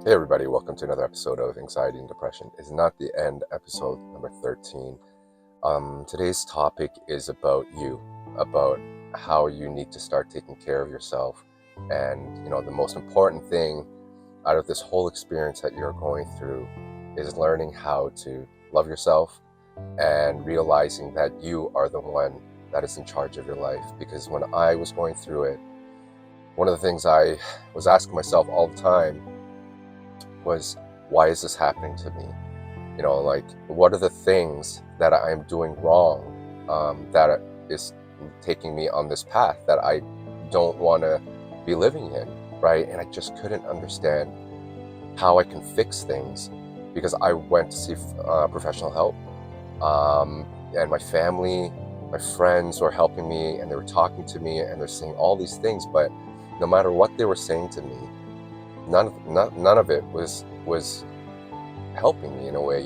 Hey everybody, welcome to another episode of Anxiety and Depression. It's not the end, episode number 13. Today's topic is about you, about how you need to start taking care of yourself. And, the most important thing out of this whole experience that you're going through is learning how to love yourself and realizing that you are the one that is in charge of your life. Because when I was going through it, one of the things I was asking myself all the time was, why is this happening to me? What are the things that I'm doing wrong that is taking me on this path that I don't want to be living in, right? And I just couldn't understand how I can fix things, because I went to see professional help, and my family, my friends were helping me, and they were talking to me, and they're saying all these things, but no matter what they were saying to me, none of it was helping me in a way.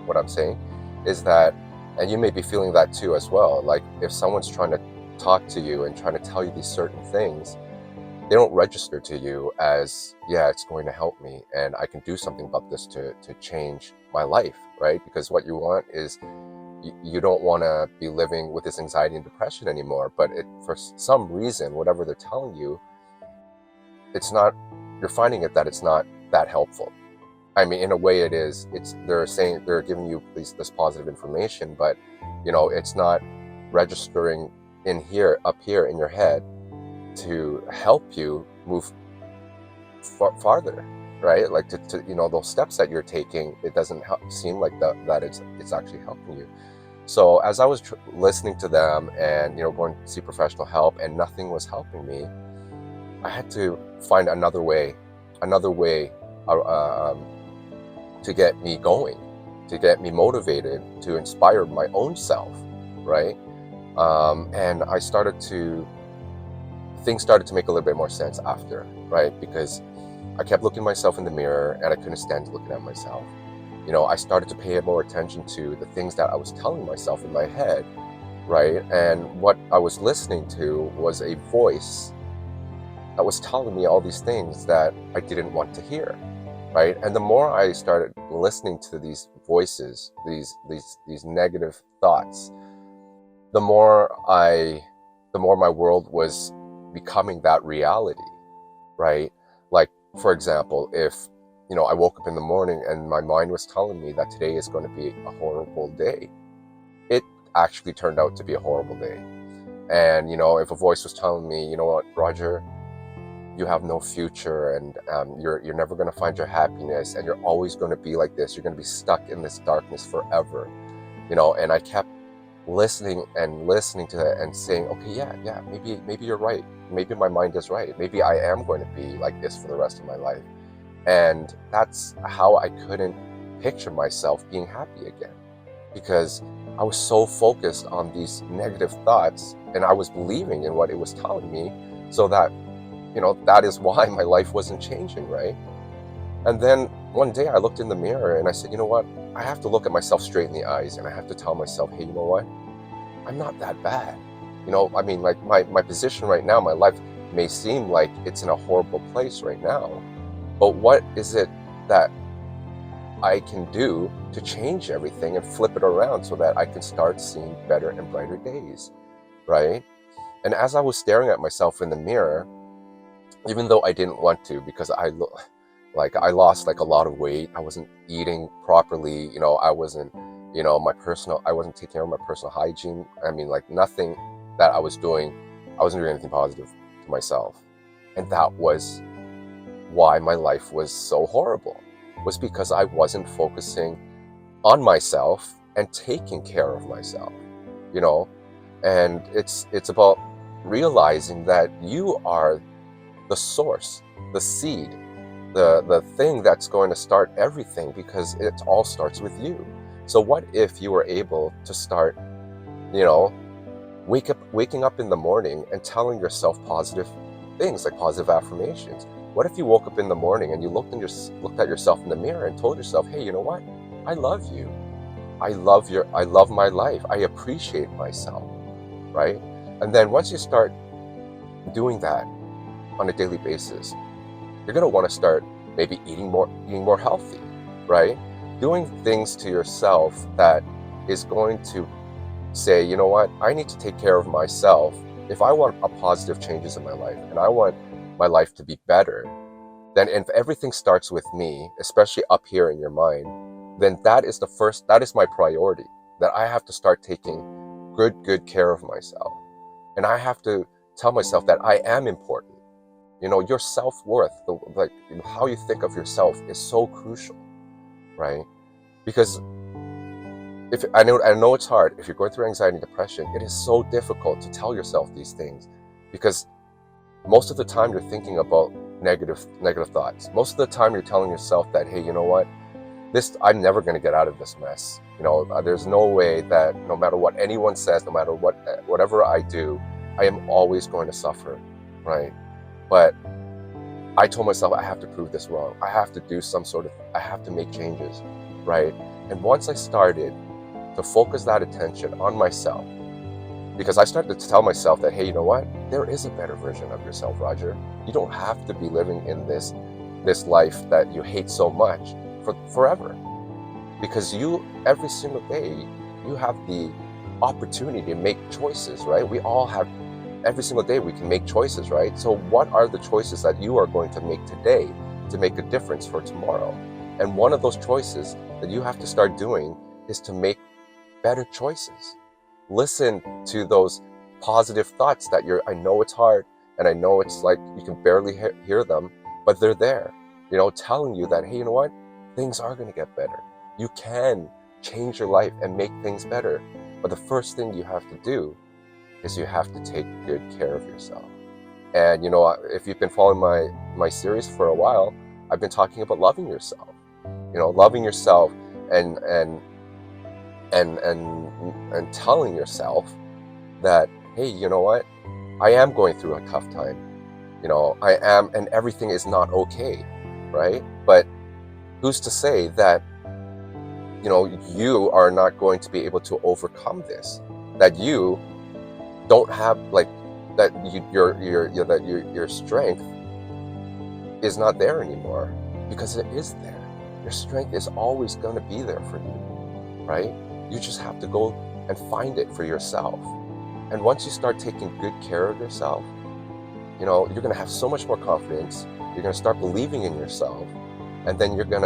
What I'm saying is that, and you may be feeling that too as well, like if someone's trying to talk to you and trying to tell you these certain things, they don't register to you as, yeah, it's going to help me and I can do something about this to change my life, right? Because what you want is, you don't want to be living with this anxiety and depression anymore, but for some reason, whatever they're telling you, you're finding that it's not that helpful. I mean, in a way it is. They're giving you this positive information, but it's not registering up here in your head to help you move farther, right? Like to those steps that you're taking, it doesn't seem like that it's actually helping you. So as I was listening to them and going to see professional help, and nothing was helping me, I had to find another way to get me going, to get me motivated, to inspire my own self, right? And things started to make a little bit more sense after, right? Because I kept looking myself in the mirror and I couldn't stand looking at myself. I started to pay more attention to the things that I was telling myself in my head, right? And what I was listening to was a voice that was telling me all these things that I didn't want to hear, right? And the more I started listening to these voices, these negative thoughts, the more my world was becoming that reality, right? Like, for example, if I woke up in the morning and my mind was telling me that today is going to be a horrible day, it actually turned out to be a horrible day. And if a voice was telling me, you know what, Roger, you have no future, and you're never going to find your happiness, and you're always going to be like this, you're going to be stuck in this darkness forever, and I kept listening to that and saying, okay, yeah, maybe you're right, maybe my mind is right, maybe I am going to be like this for the rest of my life. And that's how I couldn't picture myself being happy again, because I was so focused on these negative thoughts, and I was believing in what it was telling me, so that that is why my life wasn't changing, right? And then one day I looked in the mirror and I said, you know what? I have to look at myself straight in the eyes, and I have to tell myself, hey, you know what? I'm not that bad. I mean, like my position right now, my life may seem like it's in a horrible place right now, but what is it that I can do to change everything and flip it around so that I can start seeing better and brighter days, right? And as I was staring at myself in the mirror, even though I didn't want to, because I lost like a lot of weight, I wasn't eating properly, I wasn't taking care of my personal hygiene. I mean, like nothing that I wasn't doing anything positive to myself. And that was why my life was so horrible, was because I wasn't focusing on myself and taking care of myself, and it's about realizing that you are the source, the seed, the thing that's going to start everything, because it all starts with you. So what if you were able to start, waking up in the morning and telling yourself positive things, like positive affirmations? What if you woke up in the morning and you looked at yourself in the mirror and told yourself, hey, you know what? I love you. I love my life. I appreciate myself, right? And then once you start doing that on a daily basis, you're going to want to start maybe eating more healthy, right? Doing things to yourself that is going to say, you know what, I need to take care of myself. If I want a positive changes in my life and I want my life to be better, then if everything starts with me, especially up here in your mind, then that is my priority, that I have to start taking good care of myself. And I have to tell myself that I am important. Your self-worth, like how you think of yourself is so crucial, right? Because if I know it's hard. If you're going through anxiety and depression, it is so difficult to tell yourself these things, because most of the time you're thinking about negative thoughts. Most of the time you're telling yourself that, hey, you know what, I'm never going to get out of this mess. There's no way that no matter what anyone says, no matter whatever I do, I am always going to suffer, right? But I told myself I have to prove this wrong. I have to make changes, right? And once I started to focus that attention on myself, because I started to tell myself that, hey, you know what? There is a better version of yourself, Roger. You don't have to be living in this life that you hate so much for forever. Because every single day, you have the opportunity to make choices, right? We all have, every single day we can make choices, right? So what are the choices that you are going to make today to make a difference for tomorrow? And one of those choices that you have to start doing is to make better choices. Listen to those positive thoughts that I know it's hard, and I know it's like you can barely hear them, but they're there, telling you that, hey, you know what? Things are going to get better. You can change your life and make things better. But the first thing you have to do is you have to take good care of yourself. And, if you've been following my series for a while, I've been talking about loving yourself, loving yourself and telling yourself that, hey, you know what? I am going through a tough time. I am, and everything is not okay, right? But who's to say that, you are not going to be able to overcome this? That you don't have that your strength is not there anymore, because it is there. Your strength is always going to be there for you, right? You just have to go and find it for yourself. And once you start taking good care of yourself, you're going to have so much more confidence. You're going to start believing in yourself, and then you're going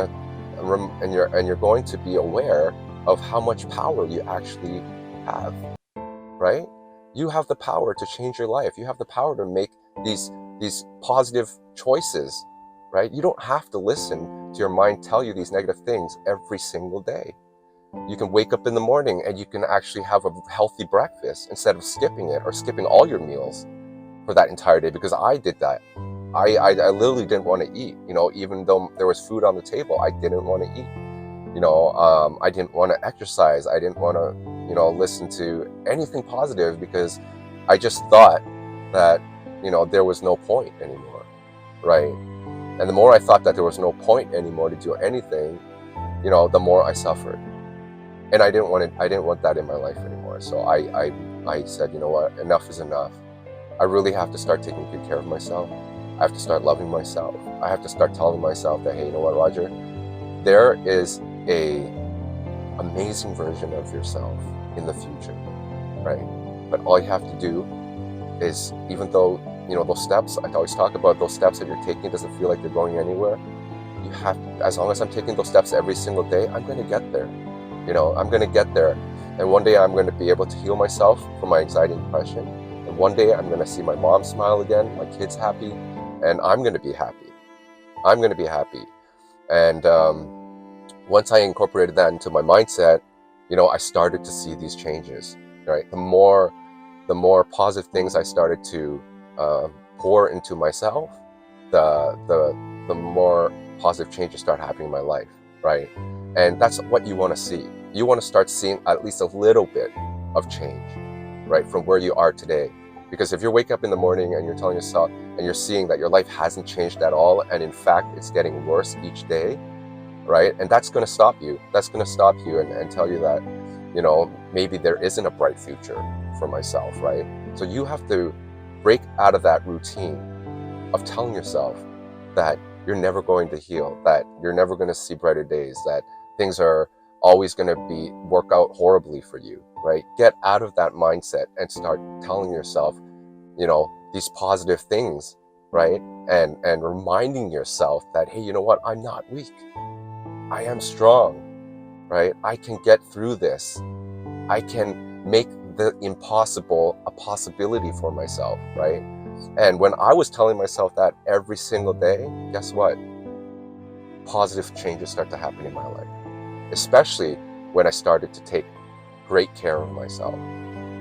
to be aware of how much power you actually have, right? You have the power to change your life. You have the power to make these positive choices, right? You don't have to listen to your mind tell you these negative things every single day. You can wake up in the morning and you can actually have a healthy breakfast instead of skipping it or skipping all your meals for that entire day, because I did that. I literally didn't want to eat, even though there was food on the table, I didn't want to eat. I didn't want to exercise. I didn't want to, listen to anything positive, because I just thought that, there was no point anymore, right? And the more I thought that there was no point anymore to do anything, the more I suffered. And I didn't want that in my life anymore. So I said, you know what, enough is enough. I really have to start taking good care of myself. I have to start loving myself. I have to start telling myself that, hey, you know what, Roger, there is a amazing version of yourself in the future, right? But all you have to do is, even though, those steps, I always talk about those steps that you're taking, doesn't feel like you're going anywhere. You have to, as long as I'm taking those steps every single day, I'm going to get there. I'm going to get there. And one day I'm going to be able to heal myself from my anxiety and depression. And one day I'm going to see my mom smile again, my kids happy, and I'm going to be happy. I'm going to be happy. And once I incorporated that into my mindset, I started to see these changes, right? The more positive things I started to pour into myself, the more positive changes start happening in my life, right? And that's what you want to see. You want to start seeing at least a little bit of change, right, from where you are today. Because if you wake up in the morning and you're telling yourself, and you're seeing that your life hasn't changed at all, and in fact it's getting worse each day, right? And that's going to stop you. That's going to stop you and tell you that, maybe there isn't a bright future for myself, right? So you have to break out of that routine of telling yourself that you're never going to heal, that you're never going to see brighter days, that things are always going to work out horribly for you, right? Get out of that mindset and start telling yourself, these positive things, right? And reminding yourself that, hey, you know what? I'm not weak. I am strong, right? I can get through this. I can make the impossible a possibility for myself, right? And when I was telling myself that every single day, guess what? Positive changes start to happen in my life, especially when I started to take great care of myself,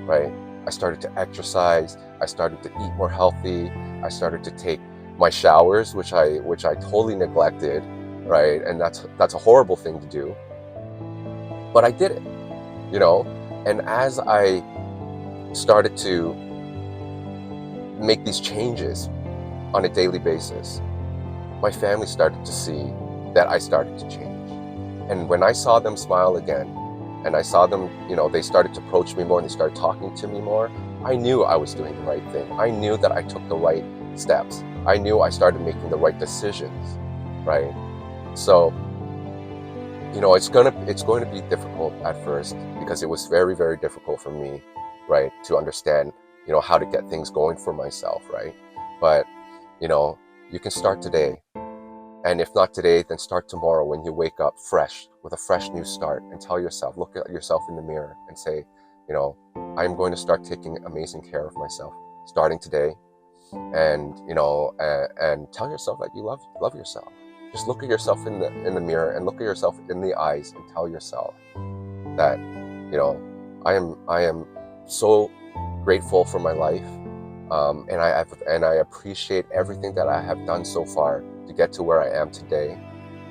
right? I started to exercise, I started to eat more healthy, I started to take my showers, which I totally neglected, right? And that's a horrible thing to do, but I did it, you know? And as I started to make these changes on a daily basis, my family started to see that I started to change. And when I saw them smile again, and I saw them, they started to approach me more and they started talking to me more, I knew I was doing the right thing. I knew that I took the right steps. I knew I started making the right decisions, right? So, it's going to be difficult at first, because it was very, very difficult for me, right, to understand, how to get things going for myself, right? But, you can start today. And if not today, then start tomorrow when you wake up fresh, with a fresh new start, and tell yourself, look at yourself in the mirror and say, I'm going to start taking amazing care of myself starting today. And, and tell yourself that you love yourself. Just look at yourself in the mirror and look at yourself in the eyes and tell yourself that, I am so grateful for my life. And I appreciate everything that I have done so far to get to where I am today,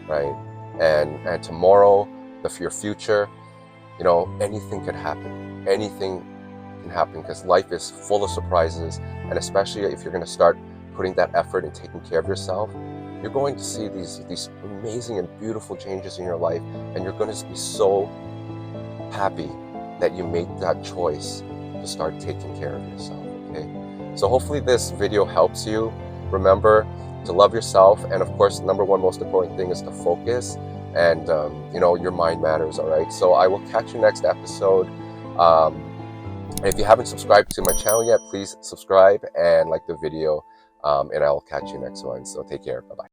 right? And tomorrow, your future, anything could happen. Anything can happen, because life is full of surprises, and especially if you're going to start putting that effort and taking care of yourself, you're going to see these amazing and beautiful changes in your life, and you're going to be so happy that you made that choice to start taking care of yourself. Okay, so hopefully this video helps you. Remember to love yourself, and of course, number one most important thing is to focus, and your mind matters. All right, so I will catch you next episode. And if you haven't subscribed to my channel yet, please subscribe and like the video, and I will catch you next one. So take care. Bye bye.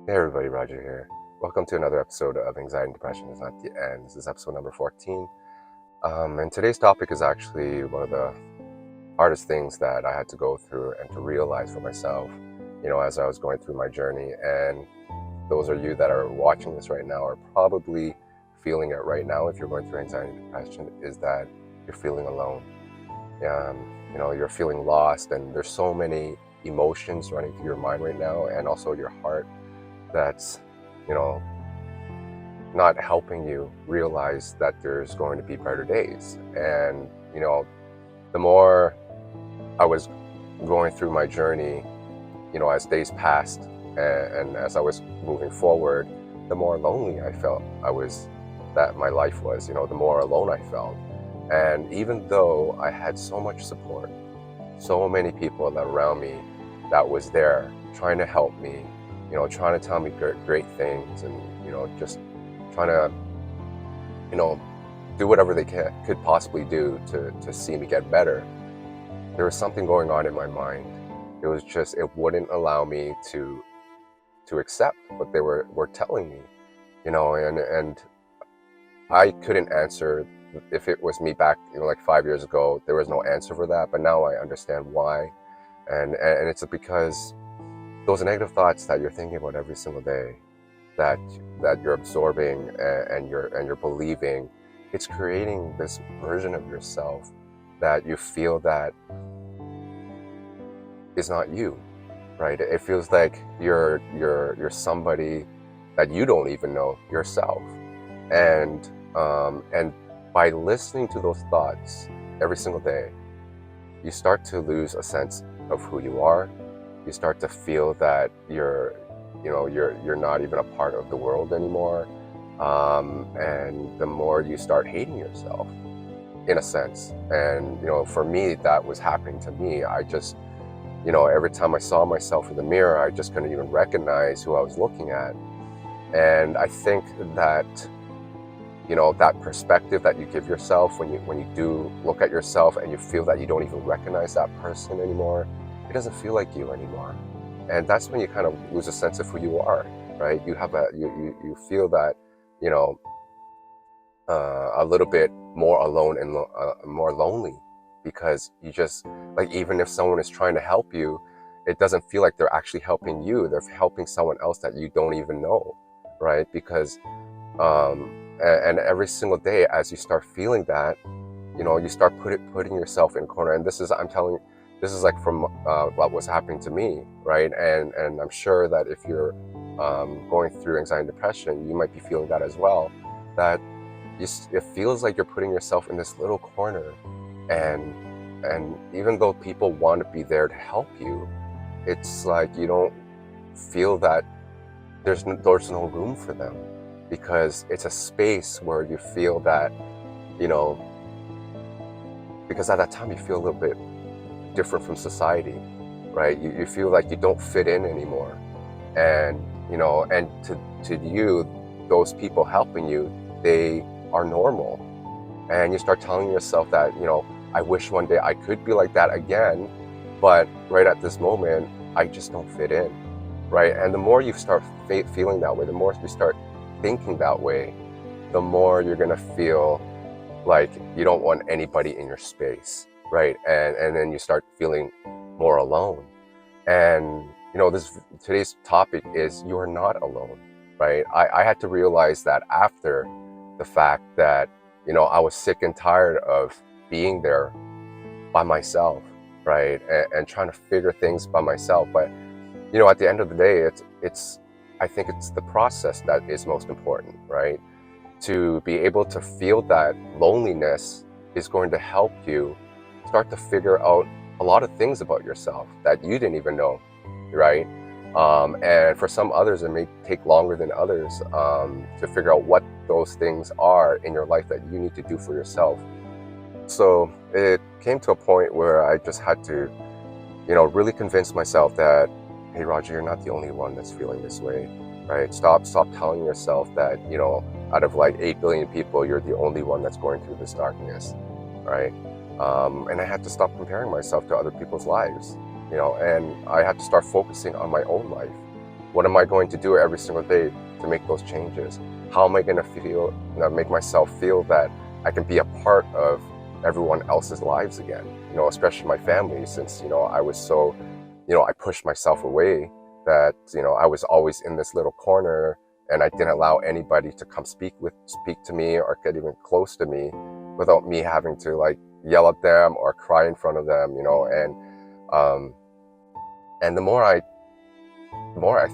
Hey everybody, Roger here. Welcome to another episode of Anxiety and Depression is Not the End. This is episode number 14. And today's topic is actually one of the hardest things that I had to go through and to realize for myself, as I was going through my journey. And those of you that are watching this right now are probably feeling it right now. If you're going through anxiety and depression, is that you're feeling alone. You're feeling lost, and there's so many emotions running through your mind right now, and also your heart, that's, not helping you realize that there's going to be brighter days. And, the more I was going through my journey, as days passed and as I was moving forward, the more lonely I felt that my life was, the more alone I felt. And even though I had so much support, so many people that around me that was there trying to help me, trying to tell me great things, and, just trying to, do whatever they could possibly do to see me get better, there was something going on in my mind. It was just, it wouldn't allow me to accept what they were telling me, and I couldn't answer. If it was me back, like 5 years ago, there was no answer for that, but now I understand why. And it's because those negative thoughts that you're thinking about every single day, that you're absorbing and you're believing, it's creating this version of yourself that you feel that is not you, right? It feels like you're somebody that you don't even know yourself. And by listening to those thoughts every single day, you start to lose a sense of who you are. You start to feel that you're not even a part of the world anymore. And the more you start hating yourself, in a sense. And, for me, that was happening to me. I just, every time I saw myself in the mirror, I just couldn't even recognize who I was looking at. And I think that, that perspective that you give yourself when you do look at yourself and you feel that you don't even recognize that person anymore, it doesn't feel like you anymore. And that's when you kind of lose a sense of who you are, right? You have you feel that, you know, a little bit more alone and more lonely, because you just, like, even if someone is trying to help you, it doesn't feel like they're actually helping you. They're helping someone else that you don't even know, right? Because and every single day, as you start feeling that, you start putting yourself in a corner. And I'm telling you, this is like from what was happening to me, right? And I'm sure that if you're going through anxiety and depression, you might be feeling that as well. That it feels like you're putting yourself in this little corner, and even though people want to be there to help you, it's like you don't feel that there's no room for them, because it's a space where you feel that, because at that time you feel a little bit different from society, right? You feel like you don't fit in anymore. And, and to you, those people helping you, they are normal. And you start telling yourself that, I wish one day I could be like that again, but right at this moment, I just don't fit in, right? And the more you start feeling that way, the more you start thinking that way, the more you're gonna feel like you don't want anybody in your space, right? And then you start feeling more alone. And today's topic is you're not alone, right? I had to realize that after the fact that, I was sick and tired of being there by myself, right? And trying to figure things by myself. But, at the end of the day, I think it's the process that is most important, right? To be able to feel that loneliness is going to help you start to figure out a lot of things about yourself that you didn't even know, right? And for some others, it may take longer than others to figure out what those things are in your life that you need to do for yourself. So it came to a point where I just had to, really convince myself that, hey, Roger, you're not the only one that's feeling this way, right? Stop telling yourself that, out of like 8 billion people, you're the only one that's going through this darkness, right? And I had to stop comparing myself to other people's lives, and I had to start focusing on my own life. What am I going to do every single day to make those changes? How am I going to make myself feel that I can be a part of everyone else's lives again, especially my family, since, I was so, I pushed myself away, that, I was always in this little corner, and I didn't allow anybody to come speak to me or get even close to me without me having to like yell at them or cry in front of them, and the more I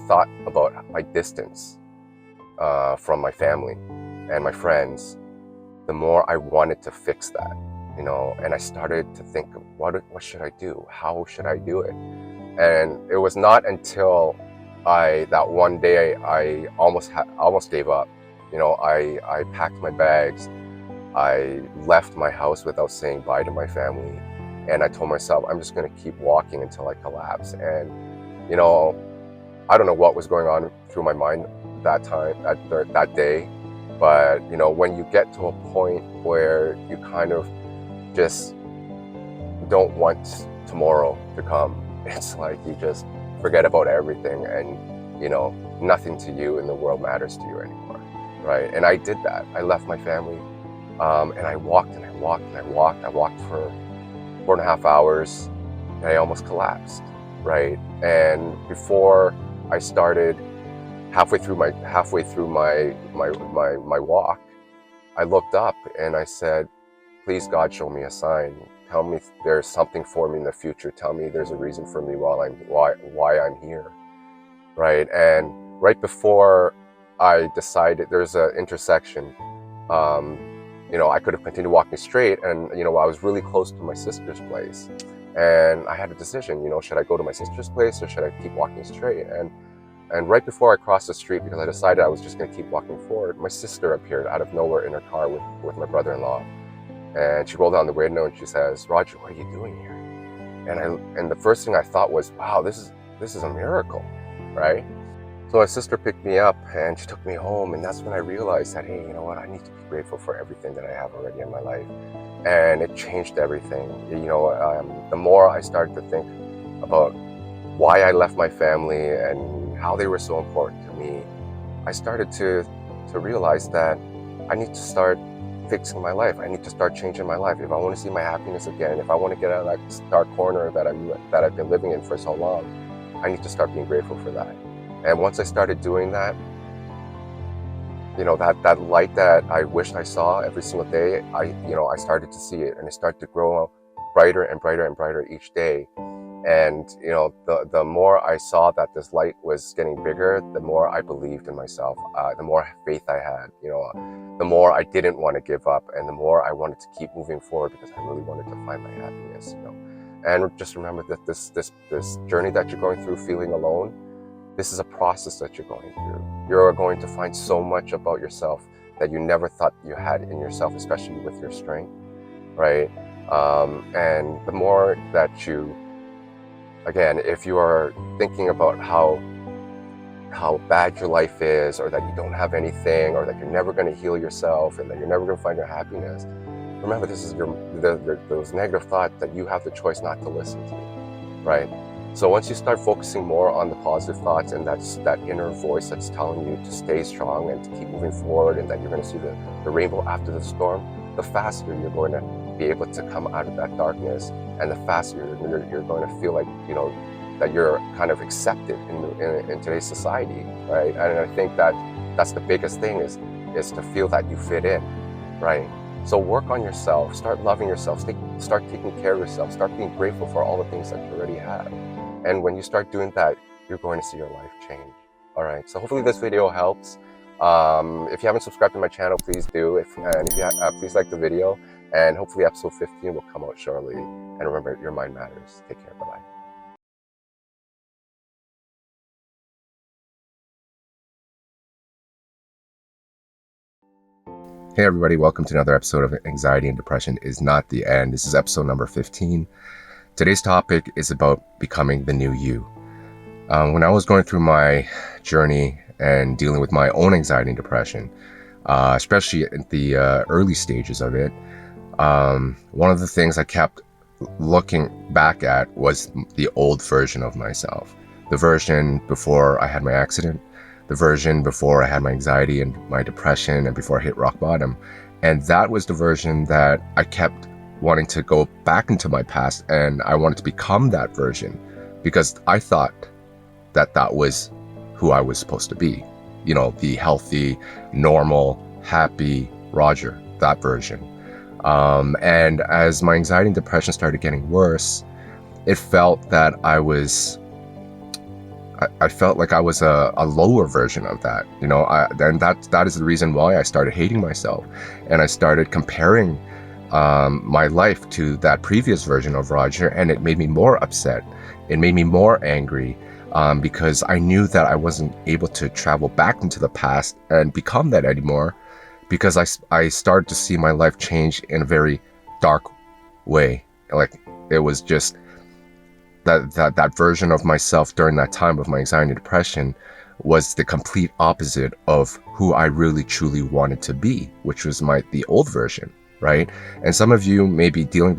thought about my distance from my family and my friends, the more I wanted to fix that, and I started to think, what should I do? How should I do it? And it was not until that one day I almost gave up. I packed my bags, I left my house without saying bye to my family, and I told myself I'm just going to keep walking until I collapse. And I don't know what was going on through my mind that day, but when you get to a point where you kind of just don't want tomorrow to come, it's like you just forget about everything, and nothing to you in the world matters to you anymore, right? And I did that. I left my family, and I walked and I walked and I walked. I walked for 4.5 hours, and I almost collapsed, right? And before I started, halfway through my walk, I looked up and I said, please, God, show me a sign. Tell me there's something for me in the future. Tell me there's a reason for me why I'm here, right? And right before I decided, there's an intersection. I could have continued walking straight, and I was really close to my sister's place, and I had a decision. Should I go to my sister's place or should I keep walking straight? And right before I crossed the street, because I decided I was just going to keep walking forward, my sister appeared out of nowhere in her car with my brother-in-law. And she rolled down the window and she says, "Roger, what are you doing here?" And the first thing I thought was, wow, this is a miracle, right? So my sister picked me up and she took me home, and that's when I realized that, hey, you know what, I need to be grateful for everything that I have already in my life. And it changed everything. The more I started to think about why I left my family and how they were so important to me, I started to realize that I need to start fixing my life. I need to start changing my life. If I want to see my happiness again, if I want to get out of that dark corner that I've been living in for so long, I need to start being grateful for that. And once I started doing that, that light that I wished I saw every single day, I started to see it, and it started to grow brighter and brighter and brighter each day. And the more I saw that this light was getting bigger, the more I believed in myself, the more faith I had, the more I didn't want to give up, and the more I wanted to keep moving forward, because I really wanted to find my happiness. And just remember that this journey that you're going through, feeling alone, this is a process that you're going through. You're going to find so much about yourself that you never thought you had in yourself, especially with your strength, right? And the more that you, again, if you are thinking about how bad your life is, or that you don't have anything, or that you're never going to heal yourself, and that you're never going to find your happiness, remember, this is those negative thoughts that you have the choice not to listen to, right? So once you start focusing more on the positive thoughts, and that's that inner voice that's telling you to stay strong and to keep moving forward, and that you're going to see the rainbow after the storm, the faster you're going to be able to come out of that darkness, and the faster you're going to feel like, that you're kind of accepted in today's society, right? And I think that's the biggest thing is to feel that you fit in, right? So work on yourself, start loving yourself, start taking care of yourself, start being grateful for all the things that you already have. And when you start doing that, you're going to see your life change. All right, so hopefully this video helps. If you haven't subscribed to my channel, please do. Please like the video, and hopefully episode 15 will come out shortly. And remember, your mind matters. Take care, bye-bye. Hey everybody, welcome to another episode of Anxiety and Depression is Not the End. This is episode number 15. Today's topic is about becoming the new you. When I was going through my journey and dealing with my own anxiety and depression, especially in the early stages of it, one of the things I kept looking back at was the old version of myself. The version before I had my accident, the version before I had my anxiety and my depression, and before I hit rock bottom. And that was the version that I kept wanting to go back into my past, and I wanted to become that version, because I thought that was who I was supposed to be. The healthy, normal, happy Roger, that version. And as my anxiety and depression started getting worse, it felt that I felt like I was a lower version of that, and that is the reason why I started hating myself, and I started comparing my life to that previous version of Roger, and it made me more upset. It made me more angry, because I knew that I wasn't able to travel back into the past and become that anymore, because I started to see my life change in a very dark way. Like, it was just that version of myself during that time of my anxiety and depression was the complete opposite of who I really truly wanted to be, which was the old version, right? And some of you may be dealing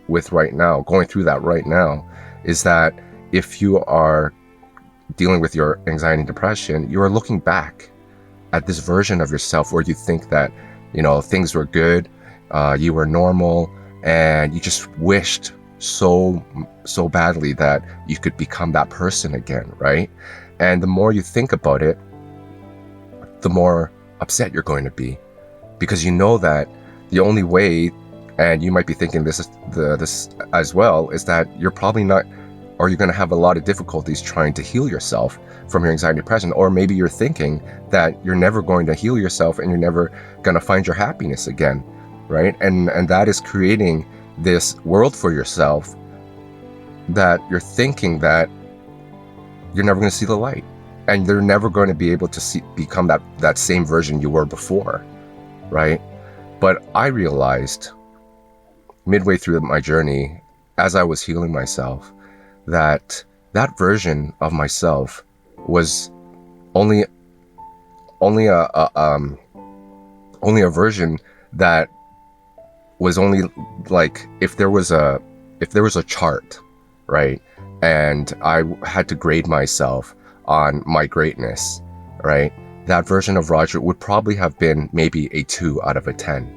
with right now, going through that right now, is that if you are dealing with your anxiety and depression, you are looking back at this version of yourself where you think that, things were good, you were normal, and you just wished so badly that you could become that person again, right? And the more you think about it, the more upset you're going to be, because you know that the only way, and you might be thinking this as well, is that you're probably not, or you're going to have a lot of difficulties trying to heal yourself from your anxiety and depression. Or maybe you're thinking that you're never going to heal yourself and you're never going to find your happiness again, right? And that is creating this world for yourself that you're thinking that you're never going to see the light, and you're never going to be able to become that same version you were before, right? But I realized midway through my journey, as I was healing myself, that version of myself was only only a version that was only like, if there was a chart, right, and I had to grade myself on my greatness, right, that version of Roger would probably have been maybe a 2 out of a 10,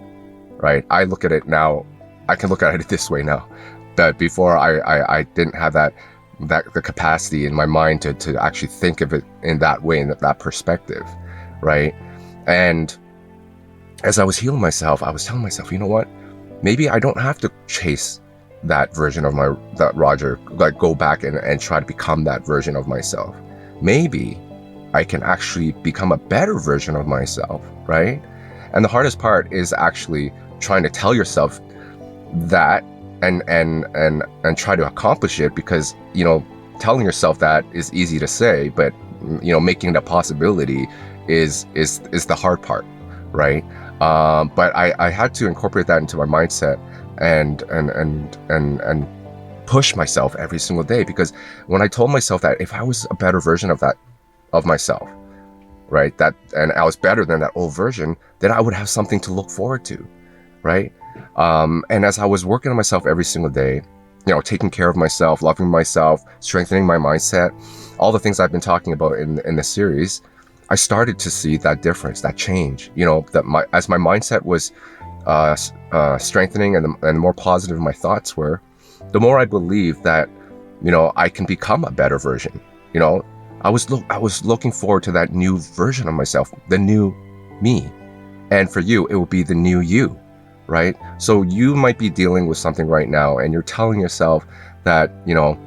right? I look at it now, I can look at it this way now, but before I didn't have the capacity in my mind to actually think of it in that way, in that perspective, right? And as I was healing myself, I was telling myself, you know what? Maybe I don't have to chase that version of that Roger, like go back and try to become that version of myself. Maybe I can actually become a better version of myself, right? And the hardest part is actually trying to tell yourself that and try to accomplish it, because, you know, telling yourself that is easy to say, but, you know, making it a possibility is the hard part, right? But I had to incorporate that into my mindset and push myself every single day, because when I told myself that if I was a better version of myself, right, that, and I was better than that old version, then I would have something to look forward to, right? And as I was working on myself every single day, you know, taking care of myself, loving myself, strengthening my mindset, all the things I've been talking about in this series, I started to see that difference, that change. You know, that as my mindset was strengthening and the more positive my thoughts were, the more I believed that, you know, I can become a better version. You know, I was looking forward to that new version of myself, the new me. And for you, it will be the new you, right? So you might be dealing with something right now, and you're telling yourself that, you know,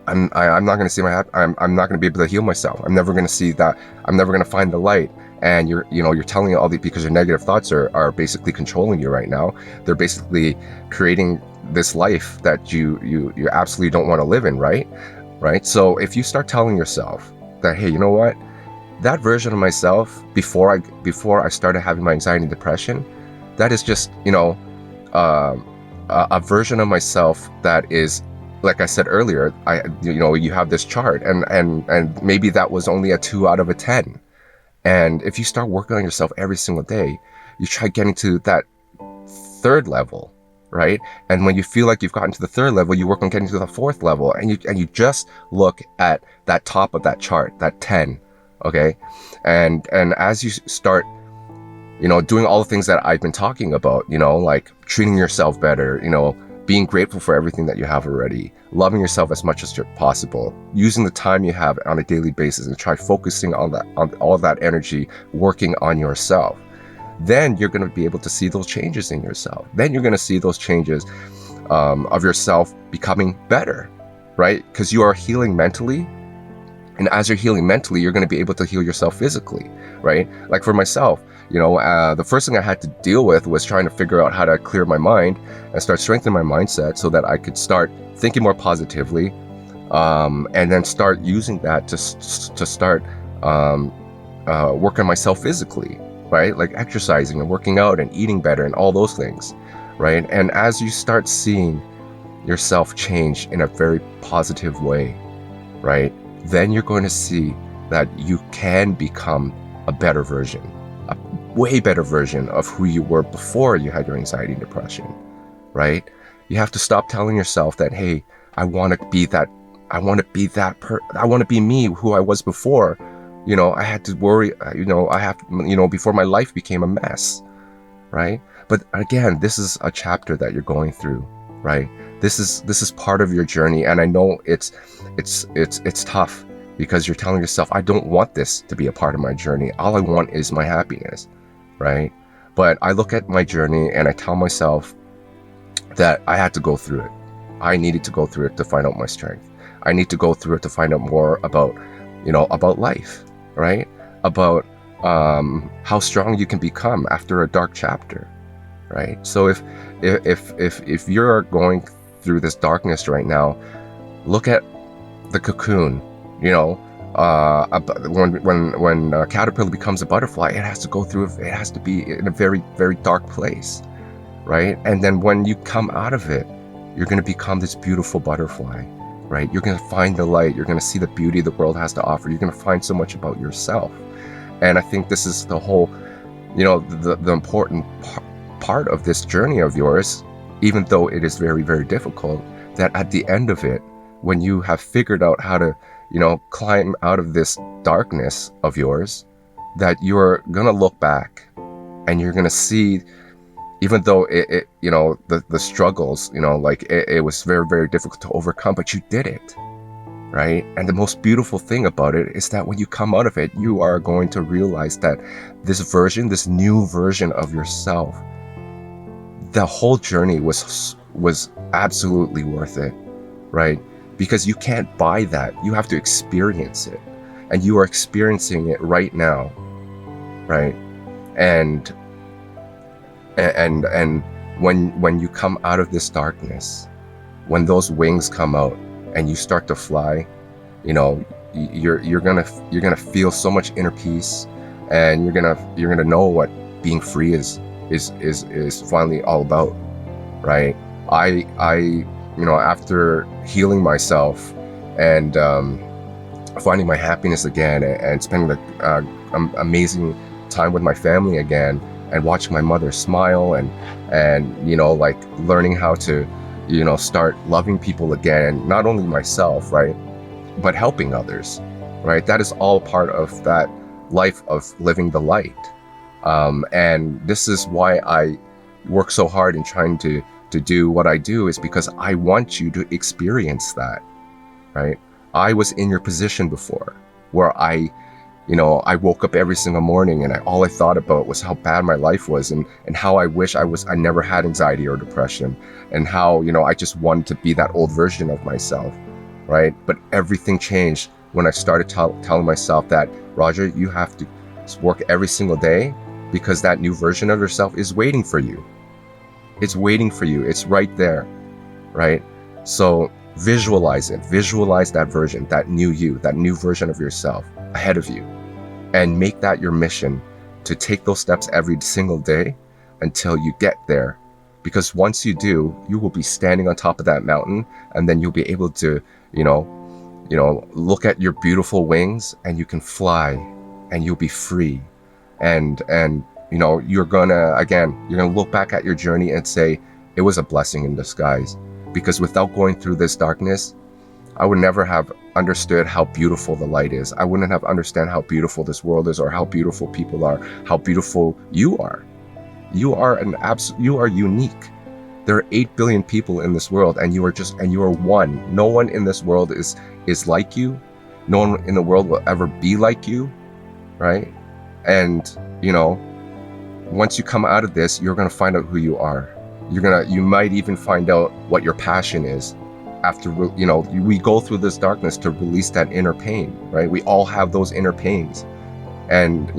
I'm not going to see I'm not going to be able to heal myself. I'm never going to see that. I'm never going to find the light. And you're telling all these, because your negative thoughts are basically controlling you right now. They're basically creating this life that you absolutely don't want to live in, right? Right. So if you start telling yourself that, hey, you know what, that version of myself before I started having my anxiety and depression, that is just, you know, a version of myself that is, like I said earlier, you have this chart, and maybe that was only a 2 out of a 10. And if you start working on yourself every single day, you try getting to that 3rd level, right? And when you feel like you've gotten to the 3rd level, you work on getting to the 4th level, and you just look at that top of that chart, that 10, okay? And as you start, you know, doing all the things that I've been talking about, you know, like treating yourself better, you know, being grateful for everything that you have already, loving yourself as much as possible, using the time you have on a daily basis and try focusing on all that energy, working on yourself, then you're going to be able to see those changes in yourself. Then you're going to see those changes of yourself becoming better, right? Because you are healing mentally. And as you're healing mentally, you're going to be able to heal yourself physically, right? Like for myself, you know, the first thing I had to deal with was trying to figure out how to clear my mind and start strengthening my mindset so that I could start thinking more positively, and then start using that to start working on myself physically, right? Like exercising and working out and eating better and all those things, right? And as you start seeing yourself change in a very positive way, right, then you're going to see that you can become a better version, a way better version of who you were before you had your anxiety and depression, right? You have to stop telling yourself that, hey, I want to be me, who I was before. You know, I had to worry, before my life became a mess, right? But again, this is a chapter that you're going through, right? This is part of your journey, and I know it's tough because you're telling yourself, I don't want this to be a part of my journey. All I want is my happiness, right? But I look at my journey and I tell myself that I had to go through it. I needed to go through it to find out my strength. I need to go through it to find out more about life, right? About how strong you can become after a dark chapter, right? So if you're going through this darkness right now, look at the cocoon. You know, when a caterpillar becomes a butterfly, it has to go through. It has to be in a very, very dark place, right? And then when you come out of it, you're going to become this beautiful butterfly, right? You're going to find the light. You're going to see the beauty the world has to offer. You're going to find so much about yourself. And I think this is the whole, the important part of this journey of yours, even though it is very, very difficult, that at the end of it, when you have figured out how to, climb out of this darkness of yours, that you're going to look back and you're going to see, even though the struggles, it was very, very difficult to overcome, but you did it, right? And the most beautiful thing about it is that when you come out of it, you are going to realize that this new version of yourself, the whole journey was absolutely worth it, right? Because you can't buy that. You have to experience it, and you are experiencing it right now, right? And when you come out of this darkness, when those wings come out and you start to fly, you're gonna feel so much inner peace, and you're gonna know what being free is finally all about, right? I after healing myself and finding my happiness again, and spending the amazing time with my family again, and watching my mother smile, and learning how to start loving people again, not only myself, right, but helping others, right? That is all part of that life of living the light. And this is why I work so hard in trying to do what I do, is because I want you to experience that, right? I was in your position before, where I woke up every single morning and all I thought about was how bad my life was, and how I wish I never had anxiety or depression, and how, I just wanted to be that old version of myself, right? But everything changed when I started telling myself that, Roger, you have to work every single day, because that new version of yourself is waiting for you. It's waiting for you. It's right there, right? So visualize it. Visualize that version, that new you, that new version of yourself ahead of you. And make that your mission, to take those steps every single day until you get there. Because once you do, you will be standing on top of that mountain, and then you'll be able to, look at your beautiful wings, and you can fly, and you'll be free. And you're gonna look back at your journey and say, it was a blessing in disguise. Because without going through this darkness, I would never have understood how beautiful the light is. I wouldn't have understood how beautiful this world is, or how beautiful people are, how beautiful you are. You are you are unique. There are 8 billion people in this world, and you are one. No one in this world is like you. No one in the world will ever be like you, right? And once you come out of this, you're gonna find out who you are. You might even find out what your passion is. After we go through this darkness to release that inner pain, right? We all have those inner pains, and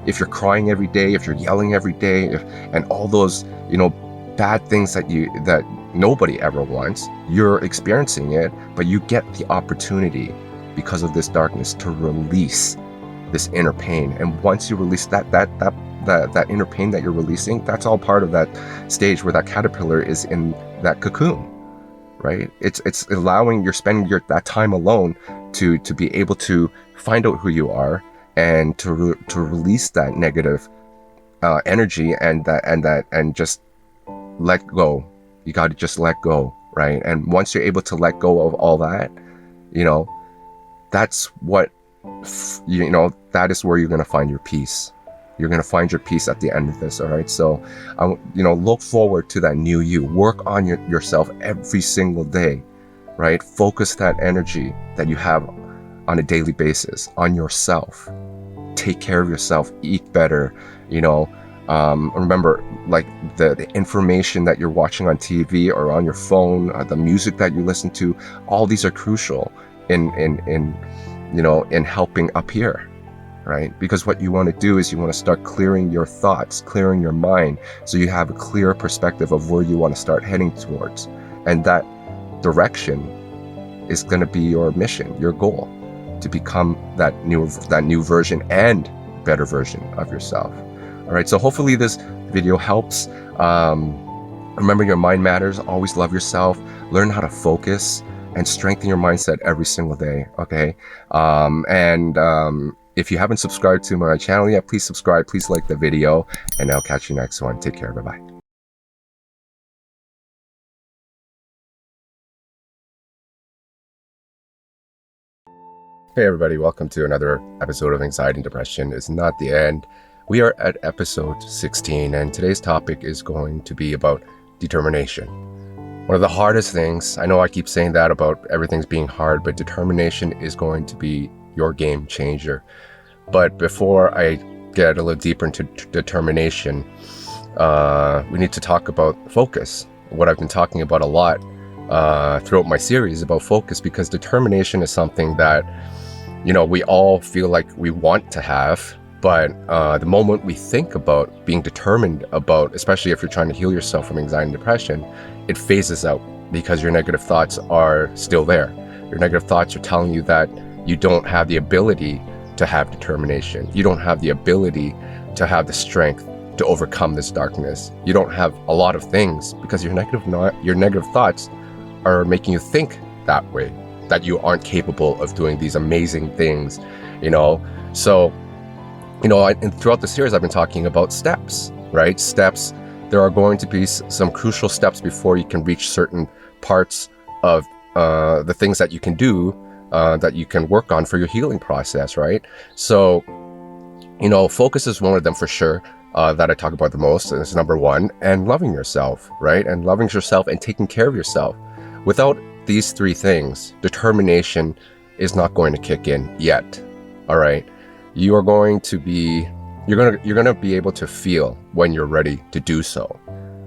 if you're crying every day, if you're yelling every day, and all those bad things that nobody ever wants, you're experiencing it, but you get the opportunity, because of this darkness, to release this inner pain. And once you release that inner pain that you're releasing, that's all part of that stage where that caterpillar is in that cocoon, right? It's allowing, you're spending that time alone to be able to find out who you are, and to release that negative energy, and just let go. You got to just let go, right? And once you're able to let go of all that, that's what that is where you're going to find your peace. You're going to find your peace at the end of this. All right. So, look forward to that new you. Work on yourself every single day, right? Focus that energy that you have on a daily basis on yourself. Take care of yourself, eat better, remember, like the information that you're watching on TV or on your phone, the music that you listen to, all these are crucial in helping up here, right? Because what you want to do is you want to start clearing your thoughts, clearing your mind, so you have a clear perspective of where you want to start heading towards. And that direction is going to be your mission, your goal, to become that new version and better version of yourself. All right, so hopefully this video helps. Remember, your mind matters. Always love yourself. Learn how to focus and strengthen your mindset every single day. Okay. If you haven't subscribed to my channel yet, please subscribe. Please like the video, and I'll catch you next one. Take care. Bye bye. Hey everybody, welcome to another episode of Anxiety and Depression is Not the End. We are at episode 16, and today's topic is going to be about determination. One of the hardest things, I know I keep saying that about everything's being hard, but determination is going to be your game changer. But before I get a little deeper into determination, we need to talk about focus. What I've been talking about a lot throughout my series about focus, because determination is something that we all feel like we want to have, but the moment we think about being determined about, especially if you're trying to heal yourself from anxiety and depression, it phases out because your negative thoughts are still there. Your negative thoughts are telling you that you don't have the ability to have determination. You don't have the ability to have the strength to overcome this darkness. You don't have a lot of things because your negative thoughts are making you think that way, that you aren't capable of doing these amazing things, So, and throughout the series, I've been talking about steps, right? Steps. There are going to be some crucial steps before you can reach certain parts of the things that you can do, that you can work on for your healing process, right? So, focus is one of them for sure, that I talk about the most. It's number one, and loving yourself, right? And loving yourself and taking care of yourself. Without these three things, determination is not going to kick in yet. All right, you're going to be able to feel when you're ready to do so,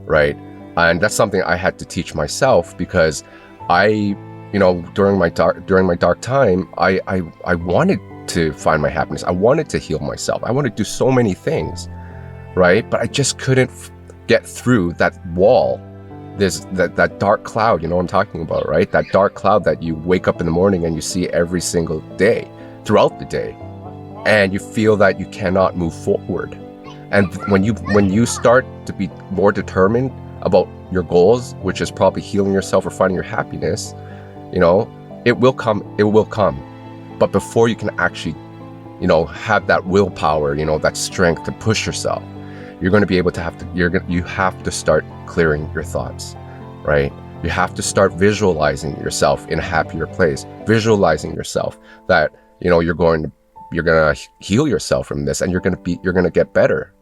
right? And that's something I had to teach myself, because during my dark time, I wanted to find my happiness. I wanted to heal myself. I wanted to do so many things, right? But I just couldn't get through that wall. There's that dark cloud, you know what I'm talking about, right? That dark cloud that you wake up in the morning and you see every single day, throughout the day, and you feel that you cannot move forward. And when you start to be more determined about your goals, which is probably healing yourself or finding your happiness, it will come. But before you can actually, have that willpower, that strength to push yourself, you're going to be able to you have to start clearing your thoughts, right? You have to start visualizing yourself in a happier place, visualizing yourself that, you're going to heal yourself from this, and you're going to get better,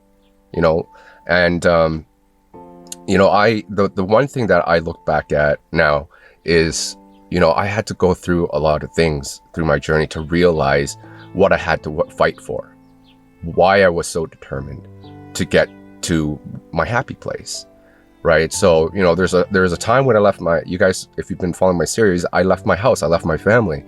and, the one thing that I look back at now is, I had to go through a lot of things through my journey to realize what I had to fight for, why I was so determined to get to my happy place, right? So, there's a time when I left you guys, if you've been following my series, I left my house, I left my family.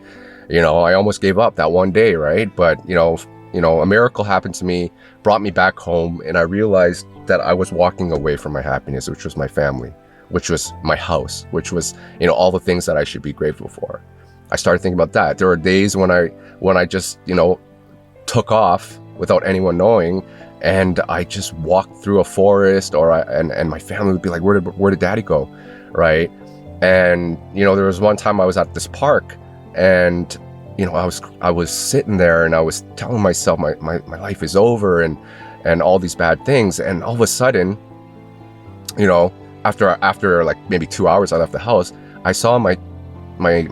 I almost gave up that one day, right? But, a miracle happened to me, brought me back home, and I realized that I was walking away from my happiness, which was my family, which was my house, which was, all the things that I should be grateful for. I started thinking about that. There were days when I just, took off without anyone knowing, and I just walked through a forest, and my family would be like, where did daddy go, right? And there was one time I was at this park, and I was sitting there, and I was telling myself my life is over, and all these bad things, and all of a sudden, after like maybe 2 hours I left the house, I saw my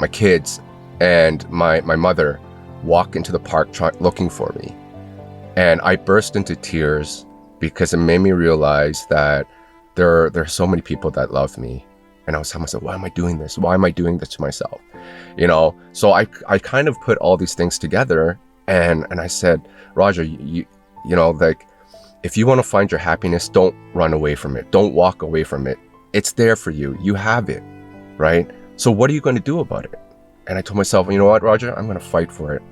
kids and my mother walk into the park looking for me. And I burst into tears because it made me realize that there are so many people that love me. And I was telling myself, why am I doing this? Why am I doing this to myself? So I kind of put all these things together, and I said, Roger, like, if you want to find your happiness, don't run away from it. Don't walk away from it. It's there for you. You have it, right? So what are you going to do about it? And I told myself, you know what, Roger, I'm going to fight for it.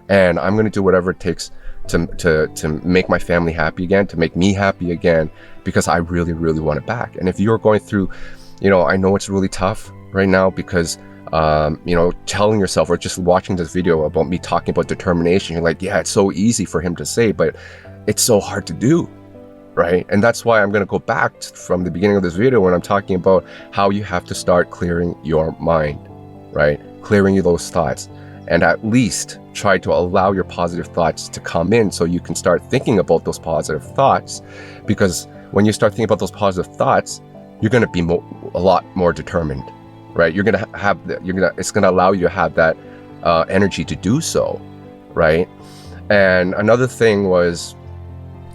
And I'm going to do whatever it takes to make my family happy again, to make me happy again, because I really, really want it back. And if you're going through, I know it's really tough right now because, telling yourself, or just watching this video about me talking about determination, you're like, yeah, it's so easy for him to say, but it's so hard to do, right? And that's why I'm going to go back from the beginning of this video when I'm talking about how you have to start clearing your mind, right? Clearing those thoughts, and at least try to allow your positive thoughts to come in so you can start thinking about those positive thoughts. Because when you start thinking about those positive thoughts, you're going to be a lot more determined, right? You're going to have it's going to allow you to have that energy to do so, right? And another thing was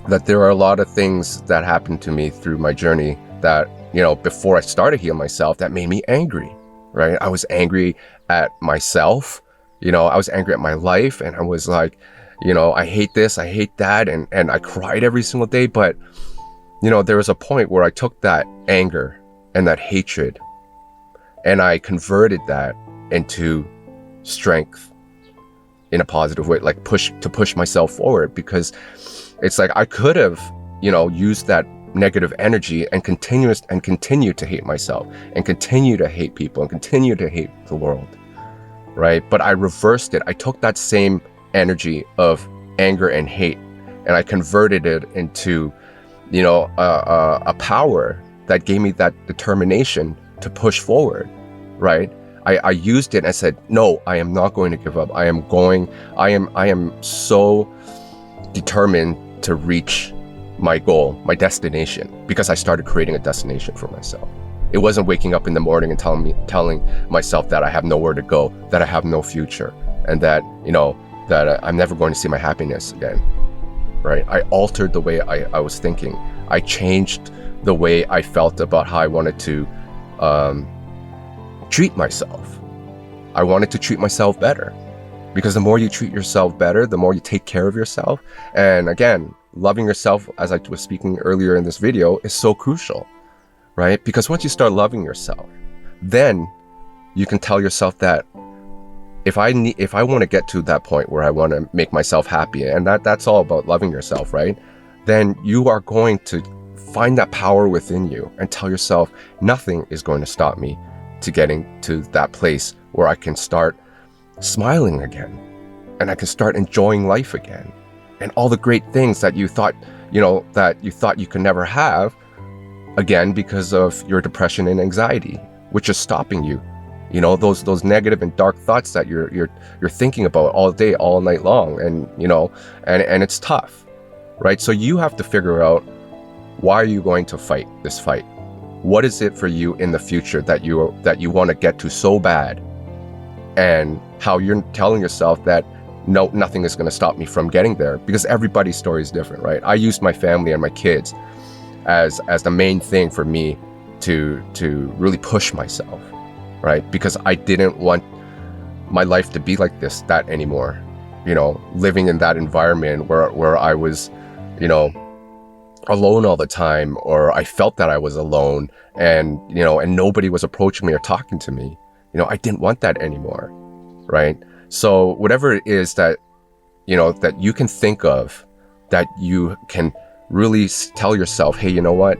that there are a lot of things that happened to me through my journey that, before I started healing myself, that made me angry, right? I was angry at myself, I was angry at my life, and I was like, I hate this, I hate that, and I cried every single day. But, there was a point where I took that anger and that hatred and I converted that into strength in a positive way, like push myself forward, because it's like I could have, used that negative energy and continue to hate myself and continue to hate people and continue to hate the world, right? But I reversed it. I took that same energy of anger and hate and I converted it into, a power that gave me that determination to push forward, right? I used it and I said, no, I am not going to give up. I am so determined to reach my goal, my destination, because I started creating a destination for myself. It wasn't waking up in the morning and telling myself that I have nowhere to go, that I have no future, and that, that I'm never going to see my happiness again, right? I altered the way I was thinking. I changed the way I felt about how I wanted to treat myself. I wanted to treat myself better, because the more you treat yourself better, the more you take care of yourself. And again, loving yourself, as I was speaking earlier in this video, is so crucial, right? Because once you start loving yourself, then you can tell yourself that if I want to get to that point where I want to make myself happy, and that's all about loving yourself, right? Then you are going to find that power within you and tell yourself, nothing is going to stop me to getting to that place where I can start smiling again and I can start enjoying life again, and all the great things that you thought you could never have again because of your depression and anxiety, which is stopping you. Those negative and dark thoughts that you're thinking about all day, all night long, and and it's tough, right? So you have to figure out, why are you going to fight this fight? What is it for you in the future that you want to get to so bad, and how you're telling yourself that no, nothing is going to stop me from getting there, because everybody's story is different, right? I used my family and my kids as the main thing for me to really push myself, right? Because I didn't want my life to be like that anymore. Living in that environment where I was, alone all the time, or I felt that I was alone, and and nobody was approaching me or talking to me. I didn't want that anymore, right? So whatever it is that that you can think of, that you can really tell yourself, hey, you know what,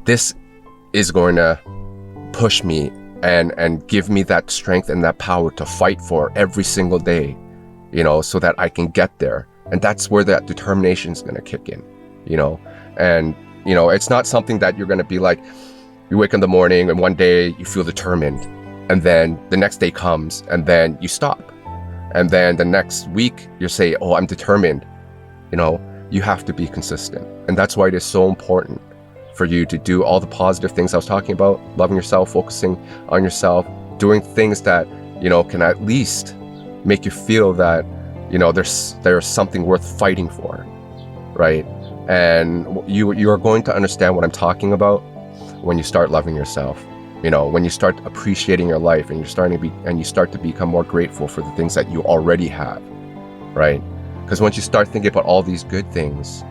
this is going to push me and give me that strength and that power to fight for every single day, so that I can get there. And that's where that determination is going to kick in, and it's not something that you're going to be like, you wake in the morning and one day you feel determined, and then the next day comes and then you stop, and then the next week you say, oh, I'm determined. You have to be consistent. And that's why it is so important for you to do all the positive things I was talking about: loving yourself, focusing on yourself, doing things that can at least make you feel that there's something worth fighting for, right? And you are going to understand what I'm talking about when you start loving yourself. When you start appreciating your life, and you start to become more grateful for the things that you already have, right? Because once you start thinking about all these good things,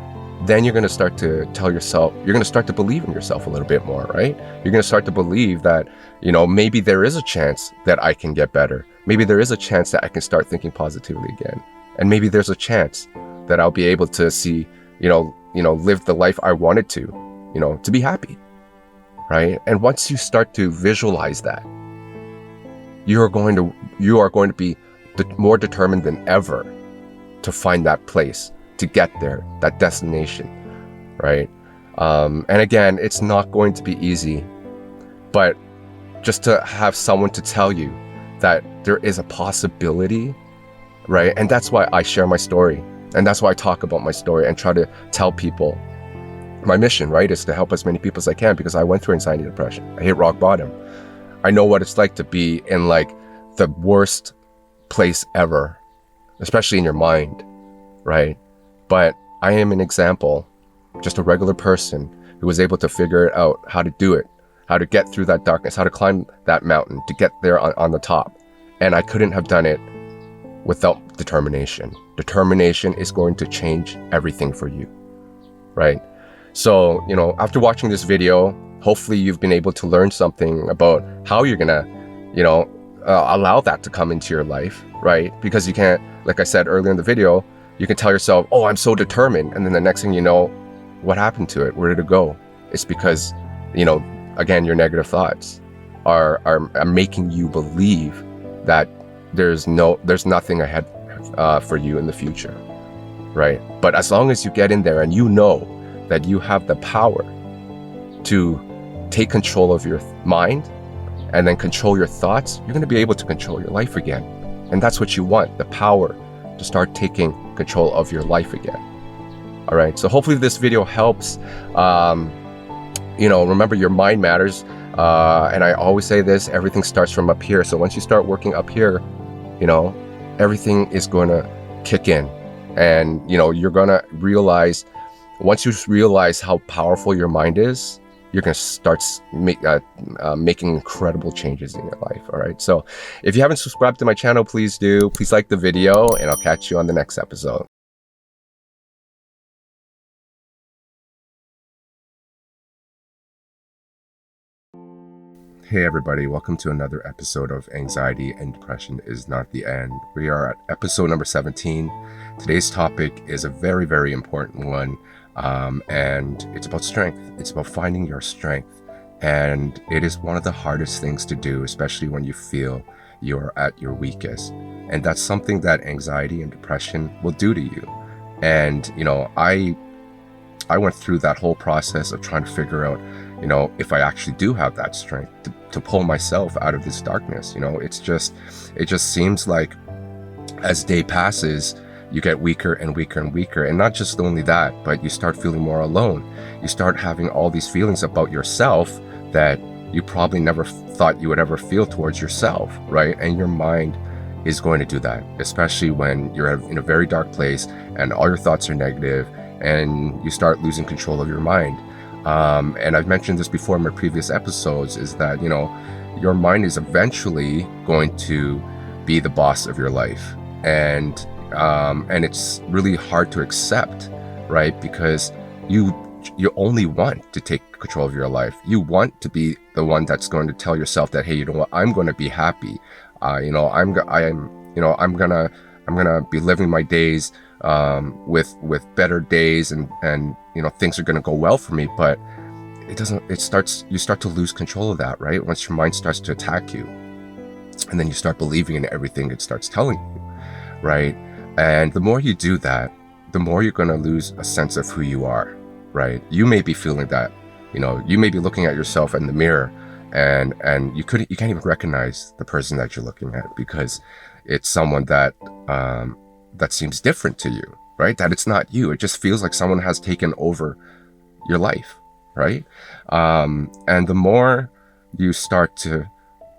then you're going to start to tell yourself, you're going to start to believe in yourself a little bit more, right? You're going to start to believe that, maybe there is a chance that I can get better. Maybe there is a chance that I can start thinking positively again. And maybe there's a chance that I'll be able to see, live the life I wanted to be happy, right? And once you start to visualize that, you are going to be more determined than ever to find that place, to get there, that destination, right? And again, it's not going to be easy, but just to have someone to tell you that there is a possibility, right? And that's why I share my story. And that's why I talk about my story and try to tell people. My mission, right, is to help as many people as I can, because I went through anxiety and depression. I hit rock bottom. I know what it's like to be in like the worst place ever, especially in your mind, right? But I am an example, just a regular person who was able to figure out how to do it, how to get through that darkness, how to climb that mountain, to get there on the top. And I couldn't have done it without determination. Determination is going to change everything for you, right? So, after watching this video, hopefully you've been able to learn something about how you're gonna, allow that to come into your life, right? Because you can't, like I said earlier in the video, you can tell yourself, oh, I'm so determined. And then the next thing you know, what happened to it? Where did it go? It's because, again, your negative thoughts are making you believe that there's nothing ahead for you in the future, right? But as long as you get in there and you know that you have the power to take control of your mind and then control your thoughts, you're going to be able to control your life again. And that's what you want, the power to start taking control of your life again. All right, so hopefully this video helps. Remember, your mind matters. And I always say this, everything starts from up here. So once you start working up here, everything is going to kick in. And, you're going to realize, once you realize how powerful your mind is, you're going to start making incredible changes in your life. All right. So if you haven't subscribed to my channel, please do. Please like the video, and I'll catch you on the next episode. Hey everybody, welcome to another episode of Anxiety and Depression is Not the End. We are at episode number 17. Today's topic is a very, very important one, and it's about strength. It's about finding your strength, and it is one of the hardest things to do, especially when you feel you're at your weakest. And that's something that anxiety and depression will do to you. And, I went through that whole process of trying to figure out, if I actually do have that strength to pull myself out of this darkness. It just seems like as day passes, you get weaker and weaker and weaker. And not just only that, but you start feeling more alone. You start having all these feelings about yourself that you probably never thought you would ever feel towards yourself, right? And your mind is going to do that, especially when you're in a very dark place and all your thoughts are negative and you start losing control of your mind. And I've mentioned this before in my previous episodes, is that, your mind is eventually going to be the boss of your life. And it's really hard to accept, right? Because you only want to take control of your life. You want to be the one that's going to tell yourself that, hey, you know what, I'm going to be happy. I'm gonna be living my days with better days, and things are gonna go well for me. But you start to lose control of that, right? Once your mind starts to attack you, and then you start believing in everything it starts telling you, right? And the more you do that, the more you're gonna lose a sense of who you are, right? You may be feeling that, you may be looking at yourself in the mirror, and you can't even recognize the person that you're looking at, because it's someone that seems different to you, right? That it's not you. It just feels like someone has taken over your life, right? And the more you start to,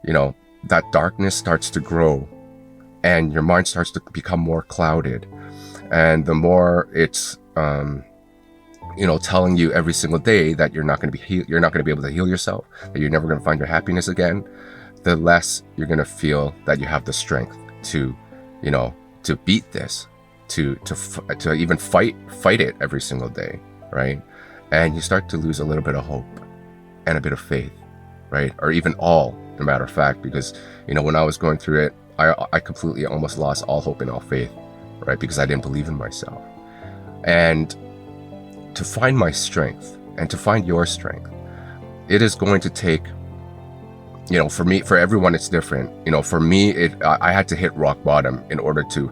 that darkness starts to grow, and your mind starts to become more clouded, and the more it's telling you every single day that you're not going to be able to heal yourself, that you're never going to find your happiness again, the less you're going to feel that you have the strength to beat this, to even fight it every single day, right? And you start to lose a little bit of hope and a bit of faith, right? Or even all, no matter of fact, because when I was going through it, I completely almost lost all hope and all faith, right? Because I didn't believe in myself. And to find my strength and to find your strength, it is going to take, for me, for everyone, it's different. For me, I had to hit rock bottom in order to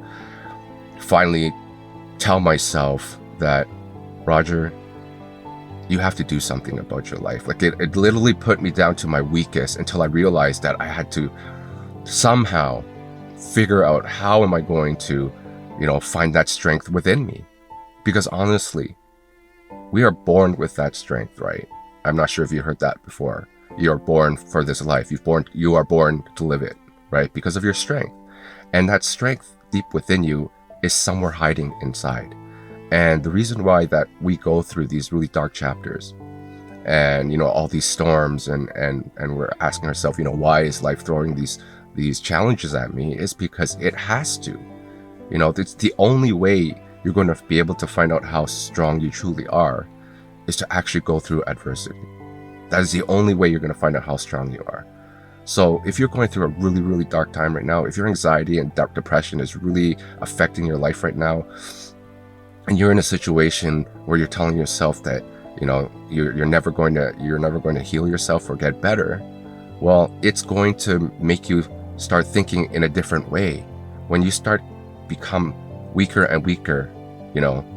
finally tell myself that, Roger, you have to do something about your life. Like it literally put me down to my weakest until I realized that I had to somehow figure out how am I going to, find that strength within me. Because honestly, we are born with that strength, right? I'm not sure if you heard that before. You are born for this life. You are born to live it, right? Because of your strength. And that strength deep within you is somewhere hiding inside. And the reason why that we go through these really dark chapters and, all these storms and we're asking ourselves, why is life throwing these challenges at me, is because it has to. It's the only way you're going to be able to find out how strong you truly are, is to actually go through adversity. That is the only way you're going to find out how strong you are. So if you're going through a really, really dark time right now, if your anxiety and depression is really affecting your life right now, and you're in a situation where you're telling yourself that, you're never going to heal yourself or get better, well, it's going to make you start thinking in a different way. When you start become weaker and weaker,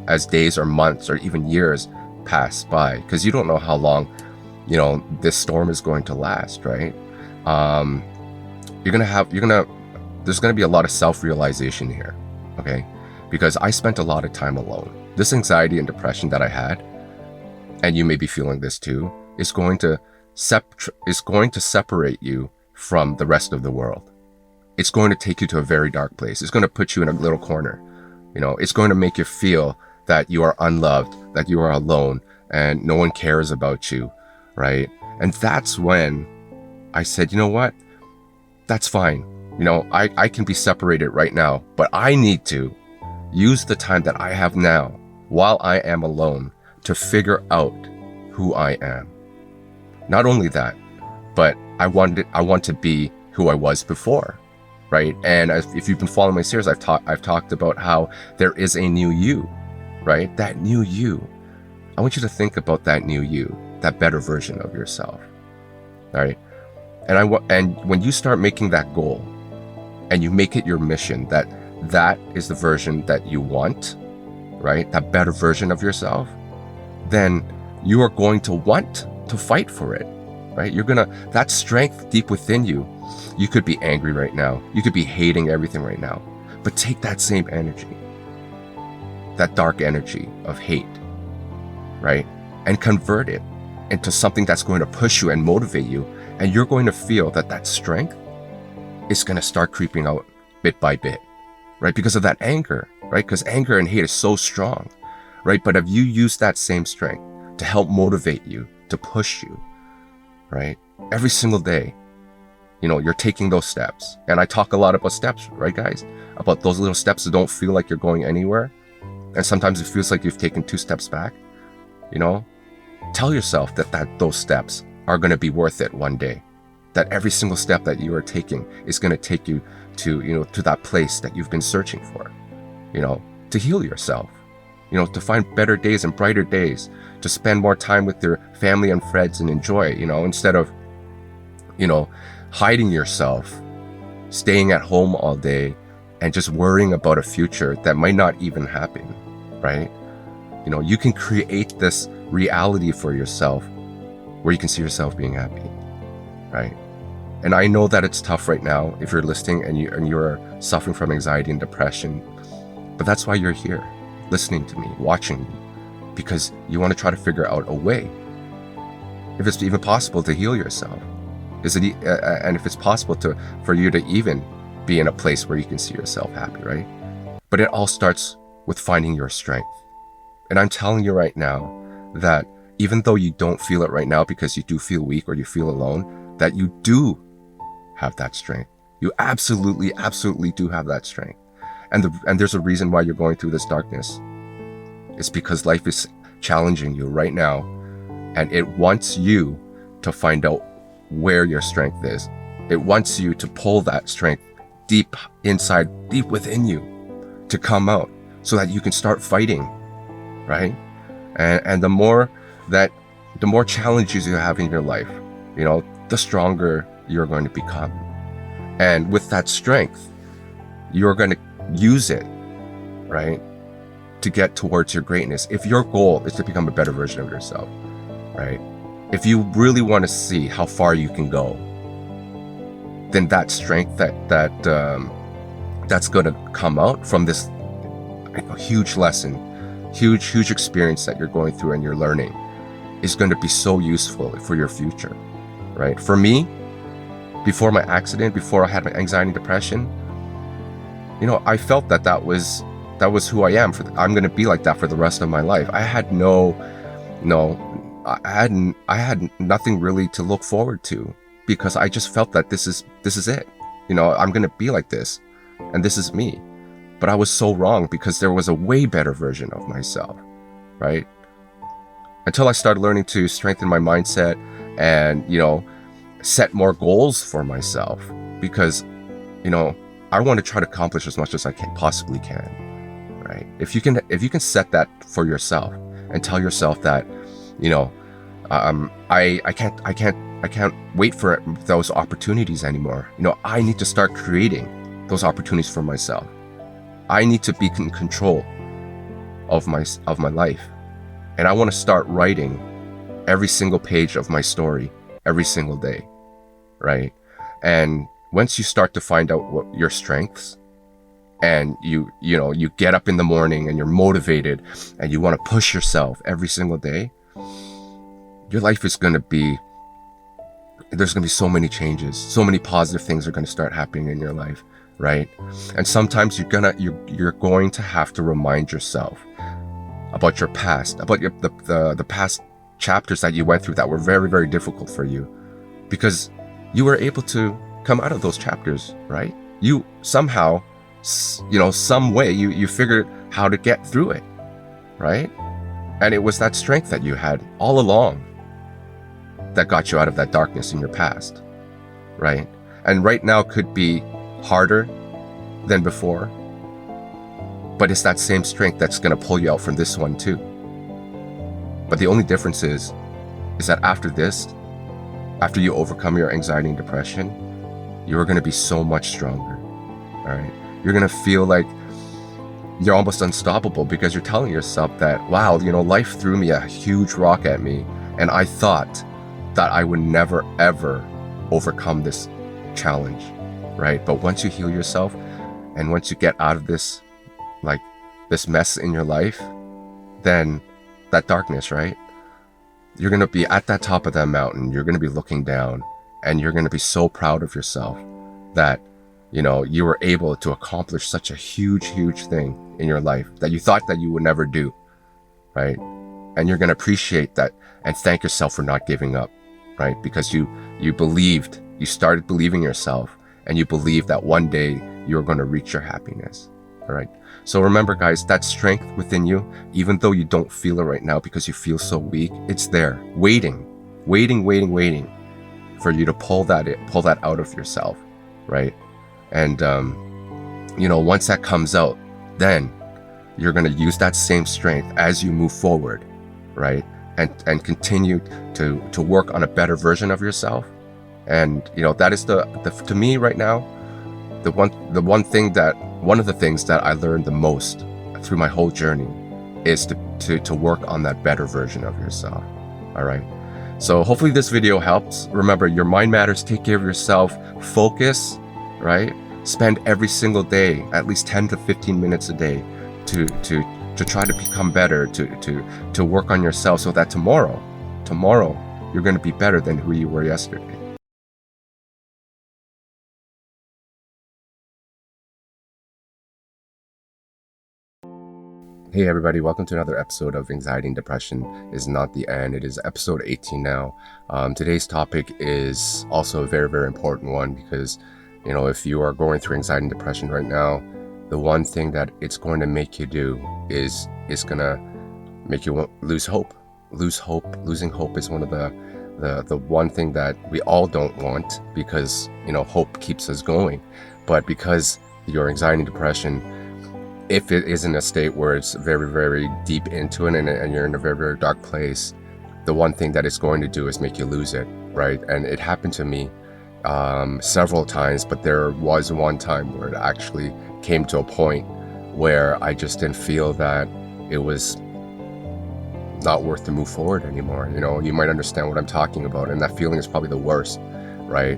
as days or months or even years pass by, because you don't know how long, this storm is going to last, right? There's gonna be a lot of self-realization here, okay? Because I spent a lot of time alone. This anxiety and depression that I had, and you may be feeling this too, is going to separate you from the rest of the world. It's going to take you to a very dark place. It's going to put you in a little corner. It's going to make you feel that you are unloved, that you are alone, and no one cares about you, right? And that's when I said, you know what? That's fine. I can be separated right now, but I need to use the time that I have now while I am alone to figure out who I am. Not only that, but I want to be who I was before, right? And if you've been following my series, I've talked about how there is a new you, right? That new you. I want you to think about that new you, that better version of yourself, right? And when you start making that goal, and you make it your mission that is the version that you want, right? That better version of yourself, then you are going to want to fight for it, right? That strength deep within you. You could be angry right now. You could be hating everything right now. But take that same energy, that dark energy of hate, right? And convert it into something that's going to push you and motivate you. And you're going to feel that strength is going to start creeping out bit by bit, right? Because of that anger, right? Because anger and hate is so strong, right? But if you use that same strength to help motivate you, to push you, right? Every single day, you're taking those steps. And I talk a lot about steps, right, guys? About those little steps that don't feel like you're going anywhere. And sometimes it feels like you've taken 2 steps back, Tell yourself that those steps are going to be worth it one day. That every single step that you are taking is going to take you to, to that place that you've been searching for, to heal yourself, to find better days and brighter days, to spend more time with your family and friends and enjoy, instead of, hiding yourself, staying at home all day and just worrying about a future that might not even happen, right? You can create this reality for yourself where you can see yourself being happy, right? And I know that it's tough right now if you're listening and you're suffering from anxiety and depression, but that's why you're here, listening to me, watching me, because you want to try to figure out a way, if it's even possible, to heal yourself. And if it's possible for you to even be in a place where you can see yourself happy, right? But it all starts with finding your strength. And I'm telling you right now that even though you don't feel it right now because you do feel weak or you feel alone, that you do have that strength. You absolutely, absolutely do have that strength. And there's a reason why you're going through this darkness. It's because life is challenging you right now, and it wants you to find out where your strength is. It wants you to pull that strength deep inside, deep within you, to come out so that you can start fighting, right? And the more challenges you have in your life, the stronger you're going to become. And with that strength, you're going to use it, right, to get towards your greatness. If your goal is to become a better version of yourself, right? If you really want to see how far you can go, then that strength that's going to come out from this huge lesson, huge experience that you're going through and you're learning is going to be so useful for your future, right? For me, before my accident, before I had my anxiety and depression, I felt that was who I am. I'm going to be like that for the rest of my life. I had I had nothing really to look forward to, because I just felt that this is it. I'm going to be like this, and this is me. But I was so wrong, because there was a way better version of myself, right? Until I started learning to strengthen my mindset and, set more goals for myself, because, I want to try to accomplish as much as I possibly can, right? If you can set that for yourself and tell yourself that, I can't wait for those opportunities anymore. I need to start creating those opportunities for myself. I need to be in control of my life. And I want to start writing every single page of my story every single day, right? And once you start to find out what your strengths, and you get up in the morning and you're motivated and you want to push yourself every single day, your life is going to be, there's going to be so many changes, so many positive things are going to start happening in your life, right? And sometimes you're going to have to remind yourself about your past, about the past chapters that you went through that were very, very difficult for you, because you were able to come out of those chapters, right? You somehow, some way you figured how to get through it, right? And it was that strength that you had all along that got you out of that darkness in your past, right? And right now could be harder than before, but it's that same strength that's going to pull you out from this one too. But the only difference is that after you overcome your anxiety and depression, you're going to be so much stronger, all right? You're going to feel like you're almost unstoppable, because you're telling yourself that, wow, life threw me a huge rock at me, and I thought that I would never, ever overcome this challenge, right? But once you heal yourself, and once you get out of this mess in your life, then that darkness, right? You're going to be at that top of that mountain. You're going to be looking down, and you're going to be so proud of yourself that, you were able to accomplish such a huge thing in your life that you thought that you would never do, right? And you're going to appreciate that and thank yourself for not giving up, right? Because you started believing yourself, and you believed that one day you were going to reach your happiness, all right? So remember, guys, that strength within you, even though you don't feel it right now because you feel so weak, it's there, waiting for you to pull that out of yourself, right? And once that comes out, then you're going to use that same strength as you move forward, right? And continue to work on a better version of yourself. And that is to me right now, one of the things that I learned the most through my whole journey is to work on that better version of yourself. All right. So hopefully this video helps. Remember, your mind matters. Take care of yourself. Focus, right? Spend every single day at least 10 to 15 minutes a day to try to become better, to work on yourself, so that tomorrow you're going to be better than who you were yesterday. Hey everybody, welcome to another episode of Anxiety and Depression is Not the End. It is episode 18 now. Today's topic is also a very, very important one, because if you are going through anxiety and depression right now, the one thing that it's going to make you do is going to make you lose hope. Losing hope is one of the one thing that we all don't want, because hope keeps us going. But because your anxiety and depression, if it is in a state where it's very, very deep into it, and you're in a very, very dark place, the one thing that it's going to do is make you lose it, right? And it happened to me several times, but there was one time where it actually came to a point where I just didn't feel that it was not worth to move forward anymore. You might understand what I'm talking about, and that feeling is probably the worst, right?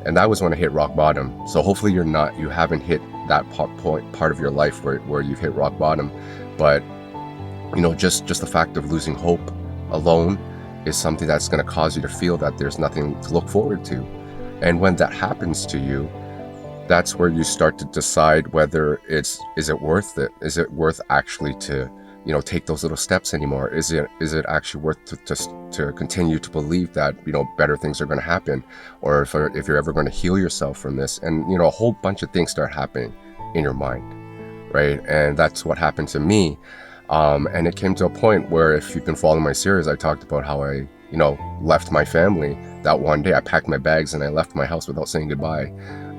And that was when I hit rock bottom. So hopefully you haven't hit that part of your life where you've hit rock bottom. But just the fact of losing hope alone is something that's going to cause you to feel that there's nothing to look forward to. And when that happens to you, that's where you start to decide whether is it worth it? Is it worth actually to take those little steps anymore? Is it actually worth to continue to believe that better things are going to happen, or if you're ever going to heal yourself from this? And a whole bunch of things start happening in your mind, right? And that's what happened to me. And it came to a point where, if you've been following my series, I talked about how I left my family that one day. I packed my bags and I left my house without saying goodbye,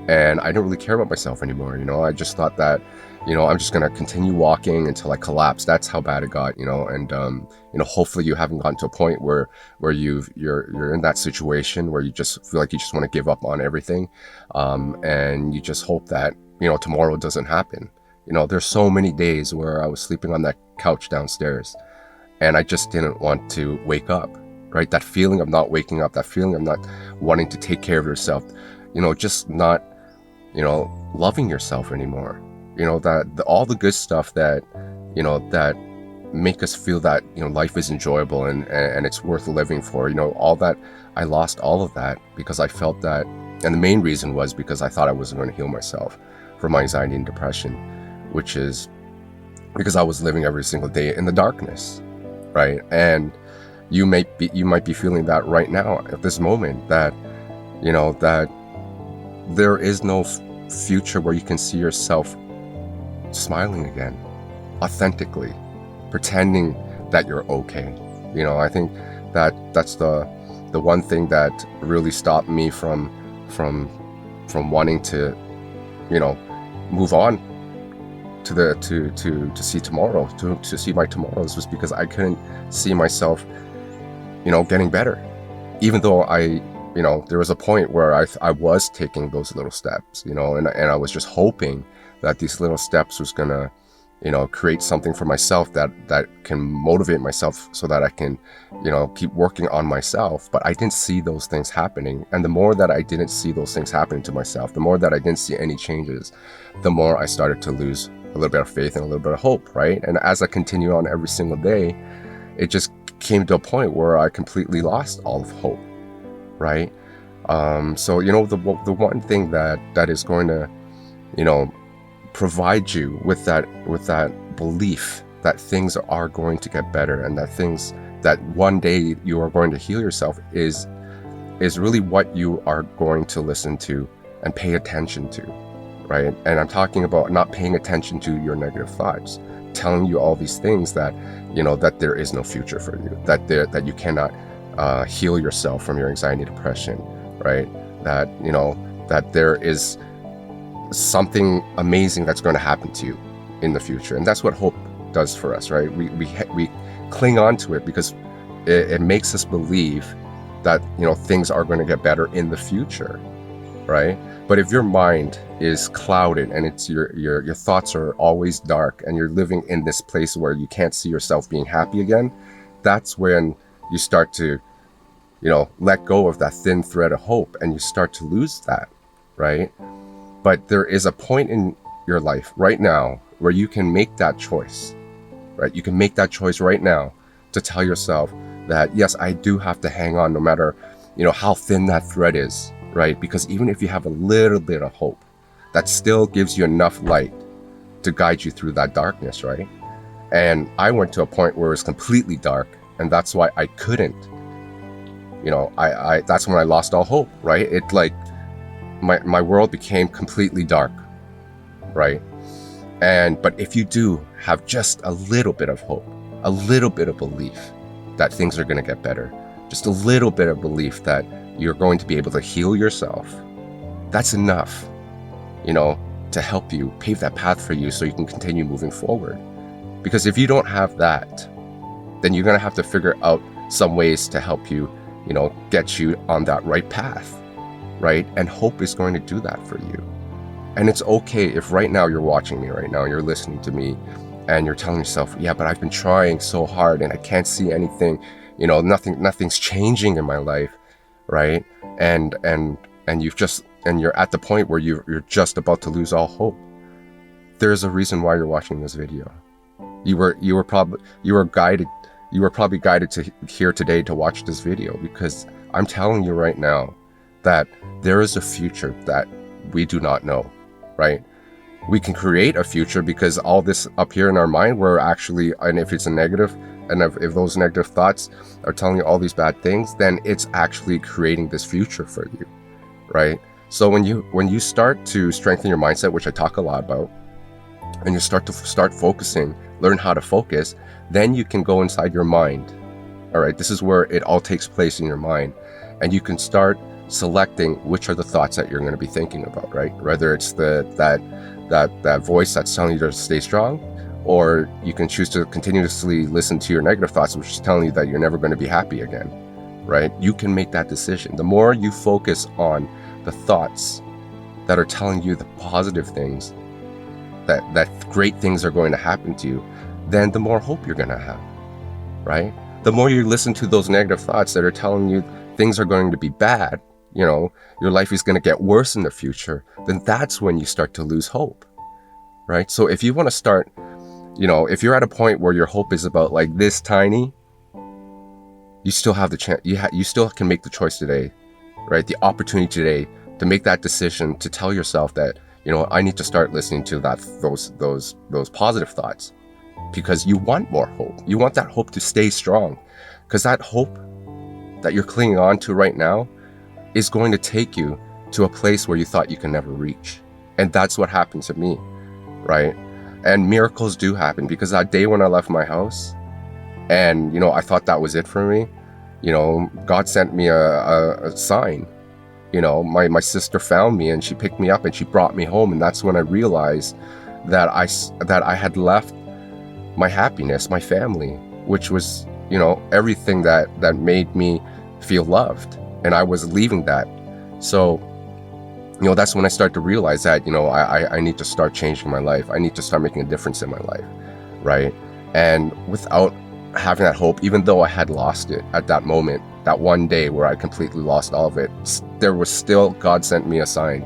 and I didn't really care about myself anymore. I just thought that I'm just gonna continue walking until I collapse. That's how bad it got, and hopefully you haven't gotten to a point where you're in that situation where you just feel like you just want to give up on everything, and you just hope that tomorrow doesn't happen. There's so many days where I was sleeping on that couch downstairs and I just didn't want to wake up, right? That feeling of not waking up, that feeling of not wanting to take care of yourself, just not loving yourself anymore. All the good stuff that that make us feel that life is enjoyable and it's worth living for, all that. I lost all of that because I felt that, and the main reason was because I thought I wasn't going to heal myself from my anxiety and depression, which is because I was living every single day in the darkness, right? And you might be feeling that right now at this moment, that that there is no future where you can see yourself smiling again, authentically, pretending that you're okay. I think that that's the one thing that really stopped me from wanting to move on to see tomorrow, to see my tomorrows, was because I couldn't see myself getting better, even though there was a point where I was taking those little steps, and I was just hoping that these little steps was gonna create something for myself that can motivate myself so that I can keep working on myself. But I didn't see those things happening, and the more that I didn't see those things happening to myself, the more that I didn't see any changes, the more I started to lose a little bit of faith and a little bit of hope, right? And as I continued on every single day, it just came to a point where I completely lost all of hope, right? So the one thing that is going to provide you with that belief that things are going to get better, and that one day you are going to heal yourself, is really what you are going to listen to and pay attention to, right? And I'm talking about not paying attention to your negative thoughts, telling you all these things that that there is no future for you, that you cannot heal yourself from your anxiety and depression, right? That that there is something amazing that's going to happen to you in the future. And that's what hope does for us, right? We cling on to it because it makes us believe that things are going to get better in the future, right? But if your mind is clouded and it's your thoughts are always dark, and you're living in this place where you can't see yourself being happy again, that's when you start to let go of that thin thread of hope, and you start to lose that, right? But there is a point in your life right now where you can make that choice, right? You can make that choice right now to tell yourself that, yes, I do have to hang on no matter, how thin that thread is, right? Because even if you have a little bit of hope, that still gives you enough light to guide you through that darkness, right? And I went to a point where it was completely dark, and that's why I couldn't, that's when I lost all hope, right? It like, my world became completely dark, right? But if you do have just a little bit of hope, a little bit of belief that things are going to get better, just a little bit of belief that you're going to be able to heal yourself, that's enough, to help you pave that path for you so you can continue moving forward. Because if you don't have that, then you're going to have to figure out some ways to help you, get you on that right path, right? And hope is going to do that for you. And it's okay if right now you're watching me right now, you're listening to me, and you're telling yourself, yeah, but I've been trying so hard and I can't see anything, nothing's changing in my life, right? And you're at the point where you're just about to lose all hope. There's a reason why you're watching this video. You were probably guided to here today to watch this video, because I'm telling you right now that there is a future that we do not know, right? We can create a future, because all this up here in our mind, we're actually, and if it's a negative, and if those negative thoughts are telling you all these bad things, then it's actually creating this future for you, right? So when you start to strengthen your mindset, which I talk a lot about, and you start focusing, learn how to focus, then you can go inside your mind. All right, this is where it all takes place in your mind, and you can start selecting which are the thoughts that you're going to be thinking about, right? Whether it's that voice that's telling you to stay strong, or you can choose to continuously listen to your negative thoughts, which is telling you that you're never going to be happy again, right? You can make that decision. The more you focus on the thoughts that are telling you the positive things, that great things are going to happen to you, then the more hope you're going to have, right? The more you listen to those negative thoughts that are telling you things are going to be bad, your life is going to get worse in the future, then that's when you start to lose hope, right? So if you want to start, if you're at a point where your hope is about like this tiny, you still have the chance, you still can make the choice today, right? The opportunity today to make that decision, to tell yourself that, I need to start listening to those positive thoughts, because you want more hope. You want that hope to stay strong, because that hope that you're clinging on to right now is going to take you to a place where you thought you can never reach. And that's what happened to me, right? And miracles do happen, because that day when I left my house and, I thought that was it for me, God sent me a sign. My sister found me and she picked me up and she brought me home. And that's when I realized that I had left my happiness, my family, which was, everything that made me feel loved. And I was leaving that. So, that's when I started to realize that, I need to start changing my life. I need to start making a difference in my life, right? And without having that hope, even though I had lost it at that moment, that one day where I completely lost all of it, there was still, God sent me a sign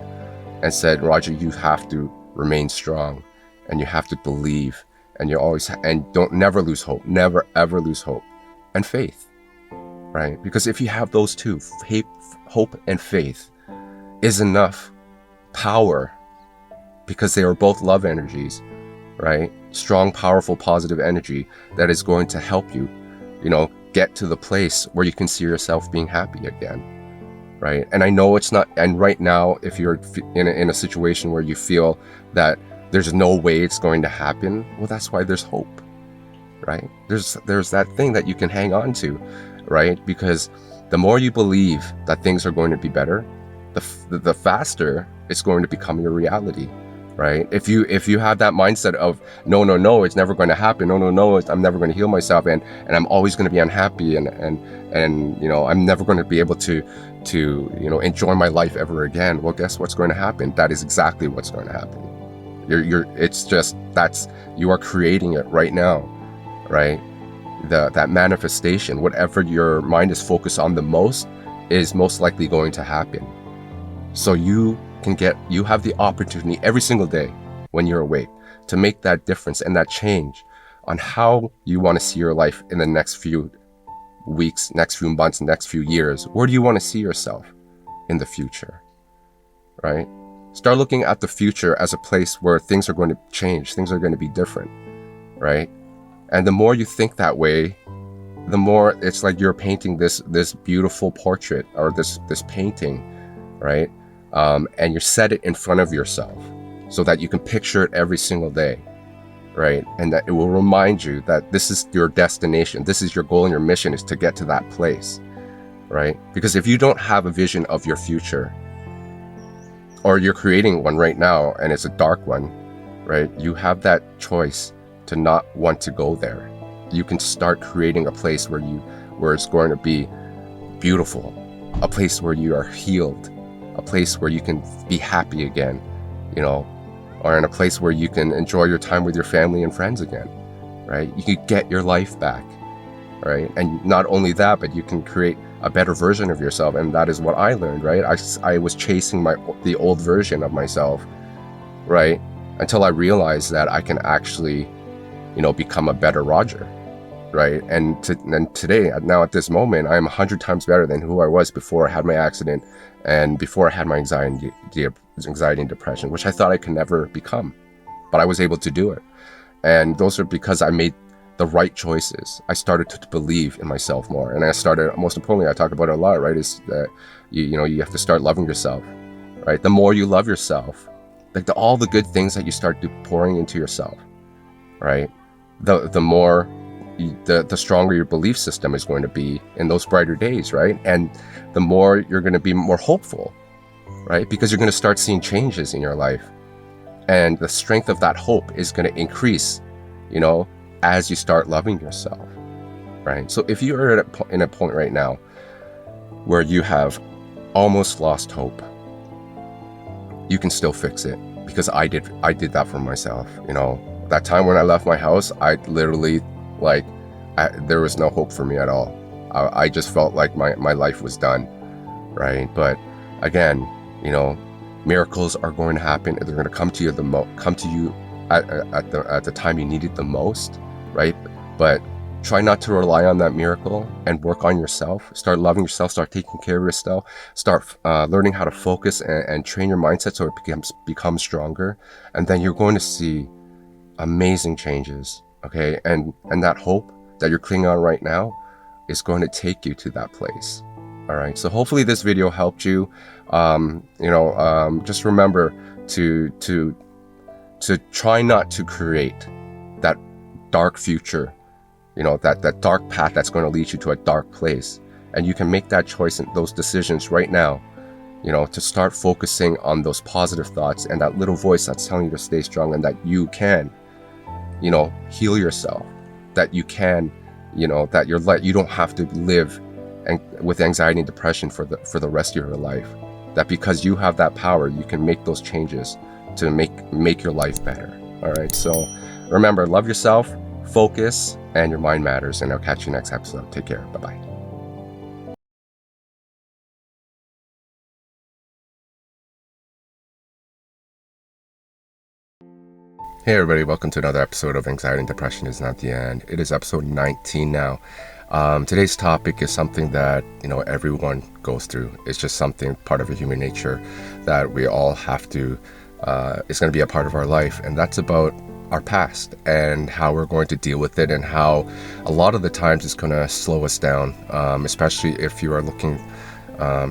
and said, Roger, you have to remain strong, and you have to believe, and never lose hope, never ever lose hope, and faith, right? Because if you have those two, hope and faith, is enough power, because they are both love energies, right? Strong, powerful, positive energy that is going to help you, get to the place where you can see yourself being happy again, right? And I know it's not, and right now, if you're in a situation where you feel that there's no way it's going to happen, well, that's why there's hope, right? There's that thing that you can hang on to, right? Because the more you believe that things are going to be better, the faster it's going to become your reality, right? If you have that mindset of no, it's never going to happen, no, I'm never going to heal myself, and I'm always going to be unhappy, and I'm never going to be able to enjoy my life ever again, well, guess what's going to happen? That is exactly what's going to happen. You are creating it right now, right? That manifestation, whatever your mind is focused on the most, is most likely going to happen. So you have the opportunity every single day when you're awake to make that difference and that change on how you want to see your life in the next few weeks, next few months, next few years. Where do you want to see yourself in the future, right? Start looking at the future as a place where things are going to change, things are going to be different, right? And the more you think that way, the more it's like you're painting this beautiful portrait, or this painting, right? And you set it in front of yourself so that you can picture it every single day, right? And that it will remind you that this is your destination, this is your goal, and your mission is to get to that place, right? Because if you don't have a vision of your future, or you're creating one right now and it's a dark one, right? You have that choice to not want to go there. You can start creating a place where it's going to be beautiful, a place where you are healed, a place where you can be happy again, or in a place where you can enjoy your time with your family and friends again. right? You could get your life back, right? And not only that, but you can create a better version of yourself. And that is what I learned, right? I was chasing the old version of myself, right? Until I realized that I can actually, become a better Roger, right? And today, now at this moment, I am 100 times better than who I was before I had my accident and before I had my anxiety and depression, which I thought I could never become, but I was able to do it. And those are because I made the right choices. I started to believe in myself more, and I started, most importantly, I talk about it a lot, right? Is that you have to start loving yourself, right? The more you love yourself, like all the good things that you start pouring into yourself, right? The more, the stronger your belief system is going to be in those brighter days, right? And the more you're going to be more hopeful, right? Because you're going to start seeing changes in your life, and the strength of that hope is going to increase, as you start loving yourself, right? So if you are in a point right now where you have almost lost hope, you can still fix it, because I did that for myself. That time when I left my house, I literally, there was no hope for me at all. I just felt like my life was done, right? But again, miracles are going to happen. They're going to come to you at the time you need it the most, right? But try not to rely on that miracle, and work on yourself. Start loving yourself. Start taking care of yourself. Start learning how to focus and train your mindset so it becomes stronger. And then you're going to see amazing changes, okay? And that hope that you're clinging on right now is going to take you to that place. All right. So hopefully this video helped you. Just remember to try not to create that dark future, that dark path that's going to lead you to a dark place. And you can make that choice and those decisions right now, to start focusing on those positive thoughts and that little voice that's telling you to stay strong, and that you can, heal yourself, that you can, that you don't have to live with anxiety and depression for the rest of your life. That because you have that power, you can make those changes to make your life better. All right. So remember, love yourself, focus, and your mind matters. And I'll catch you next episode. Take care. Bye-bye. Hey everybody, welcome to another episode of Anxiety and Depression Is Not the End. It is episode 19 now. Today's topic is something that, everyone goes through. It's just something, part of a human nature that we all have to, it's going to be a part of our life. And that's about our past and how we're going to deal with it, and how a lot of the times it's going to slow us down, especially if you are looking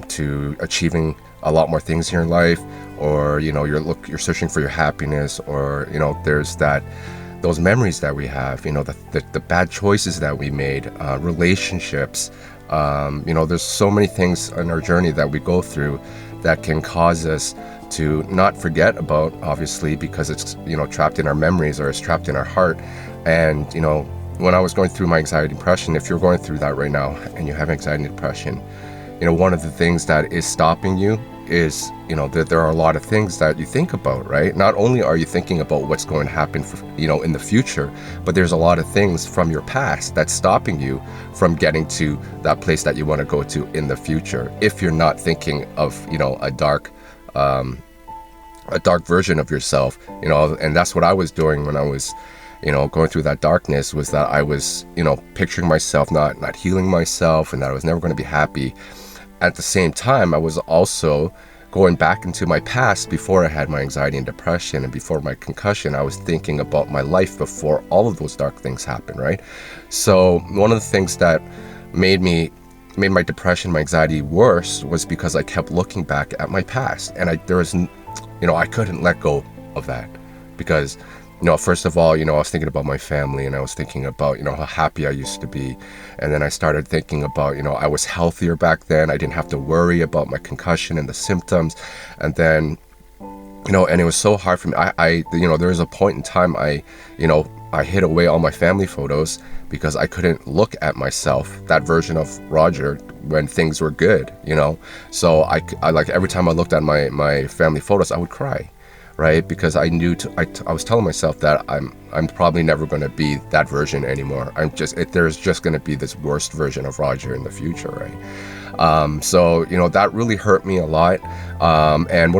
to achieving a lot more things in your life, or you're searching for your happiness, or there's those memories that we have, the bad choices that we made, relationships, there's so many things in our journey that we go through that can cause us to not forget about, obviously, because it's trapped in our memories, or it's trapped in our heart. And when I was going through my anxiety and depression, if you're going through that right now and you have anxiety and depression, one of the things that is stopping you is, that there are a lot of things that you think about, right? Not only are you thinking about what's going to happen, in the future, but there's a lot of things from your past that's stopping you from getting to that place that you want to go to in the future. If you're not thinking of, a dark version of yourself, and that's what I was doing when I was, going through that darkness, was that I was, picturing myself not healing myself, and that I was never going to be happy. At the same time, I was also going back into my past before I had my anxiety and depression and before my concussion. I was thinking about my life before all of those dark things happened, right? So one of the things that made my depression, my anxiety worse, was because I kept looking back at my past, and I couldn't let go of that, because first of all, I was thinking about my family, and I was thinking about, how happy I used to be. And then I started thinking about, I was healthier back then. I didn't have to worry about my concussion and the symptoms. And then, and it was so hard for me. There was a point in time I hid away all my family photos because I couldn't look at myself, that version of Roger, when things were good, So I like every time I looked at my family photos, I would cry. right? Because I knew I was telling myself that I'm probably never going to be that version anymore. There's just going to be this worst version of Roger in the future, right? So that really hurt me a lot. And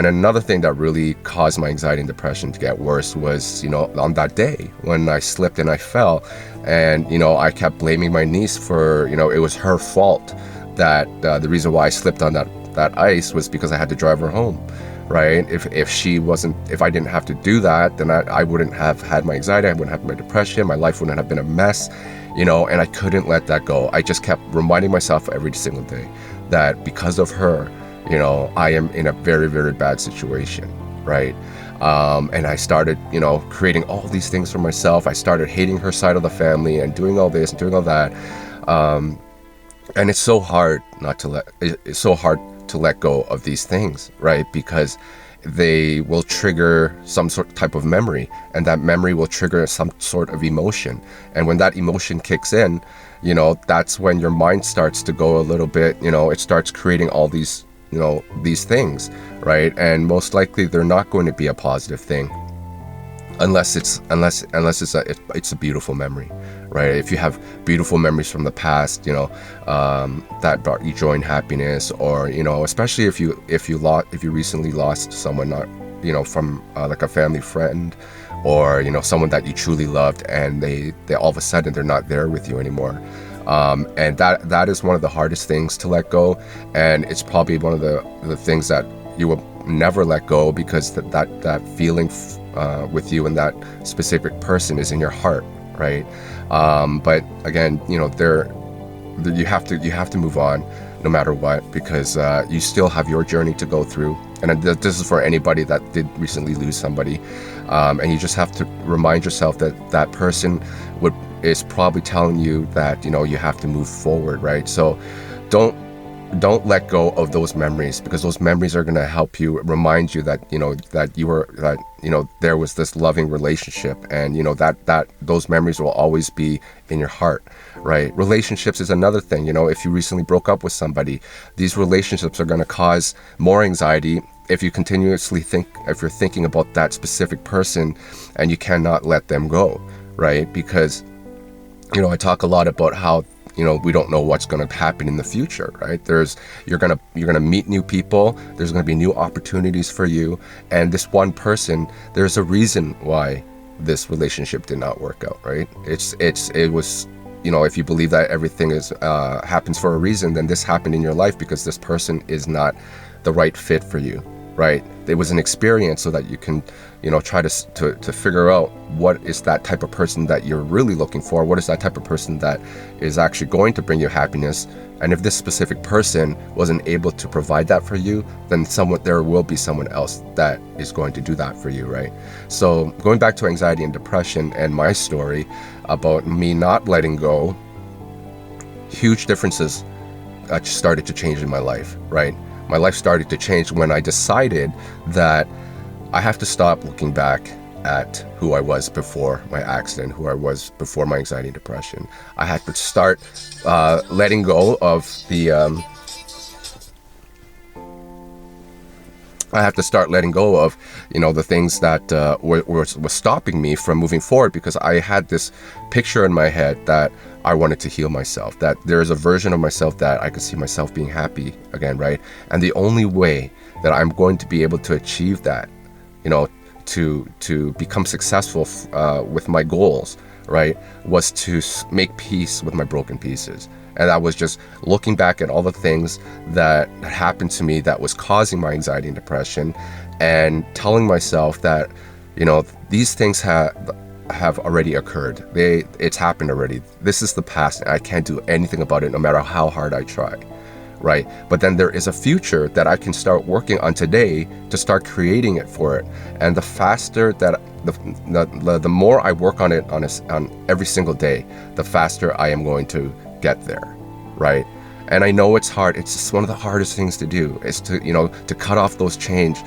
another thing that really caused my anxiety and depression to get worse was, on that day when I slipped and I fell, and I kept blaming my niece for, it was her fault that the reason why I slipped on that ice was because I had to drive her home. Right? If I didn't have to do that, then I wouldn't have had my anxiety, I wouldn't have my depression, my life wouldn't have been a mess, and I couldn't let that go. I just kept reminding myself every single day that because of her, I am in a very, very bad situation, right? And I started, creating all these things for myself. I started hating her side of the family and doing all this and doing all that. And it's so hard it's so hard to let go of these things, right? Because they will trigger some sort of type of memory, and that memory will trigger some sort of emotion. And when that emotion kicks in, that's when your mind starts to go a little bit, it starts creating all these, these things, right? And most likely they're not going to be a positive thing unless it's a beautiful memory, right? If you have beautiful memories from the past, that brought you joy and happiness, or especially if you recently lost someone, not from like a family friend, or someone that you truly loved, and they all of a sudden they're not there with you anymore. And that is one of the hardest things to let go, and it's probably one of the things that you will never let go, because that feeling with you and that specific person is in your heart, right? But again, you have to move on no matter what, because you still have your journey to go through. And this is for anybody that did recently lose somebody, and you just have to remind yourself that person is probably telling you that you have to move forward, right? So don't let go of those memories, because those memories are going to help you, remind you that there was this loving relationship, and that those memories will always be in your heart, right? Relationships is another thing. If you recently broke up with somebody, these relationships are going to cause more anxiety if you continuously if you're thinking about that specific person and you cannot let them go, right? Because I talk a lot about how we don't know what's going to happen in the future, right? You're going to meet new people. There's going to be new opportunities for you. And this one person, there's a reason why this relationship did not work out, right? It was, if you believe that everything happens for a reason, then this happened in your life because this person is not the right fit for you, right? It was an experience so that you can, try to figure out what is that type of person that you're really looking for. What is that type of person that is actually going to bring you happiness? And if this specific person wasn't able to provide that for you, then there will be someone else that is going to do that for you, right? So going back to anxiety and depression and my story about me not letting go, huge differences started to change in my life, right? My life started to change when I decided that I have to stop looking back at who I was before my accident, who I was before my anxiety and depression. I had to start letting go of the the things that were stopping me from moving forward, because I had this picture in my head that I wanted to heal myself, that there is a version of myself that I could see myself being happy again, right? And the only way that I'm going to be able to achieve that, to become successful with my goals, right, was to make peace with my broken pieces. And that was just looking back at all the things that happened to me that was causing my anxiety and depression, and telling myself that, these things have already occurred. It's happened already. This is the past, and I can't do anything about it no matter how hard I try, right? But then there is a future that I can start working on today to start creating it for it. And the faster that the more I work on it on every single day, the faster I am going to get there, right? And I know it's hard. It's just one of the hardest things to do, is to cut off those chains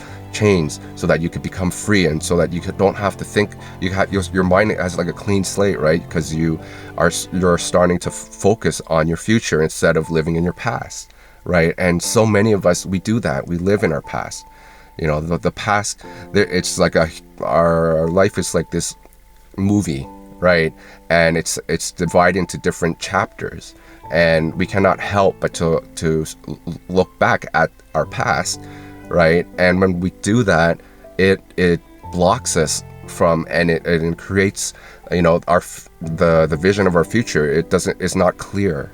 so that you could become free, and so that you don't have to think. You have your mind as like a clean slate, right? Because you're starting to focus on your future instead of living in your past, right? And so many of us, we do that. We live in our past, The past, it's like our life is like this movie, right? And it's divided into different chapters, and we cannot help but to look back at our past, right? And when we do that, it blocks us from, and it creates, our the vision of our future. It's not clear,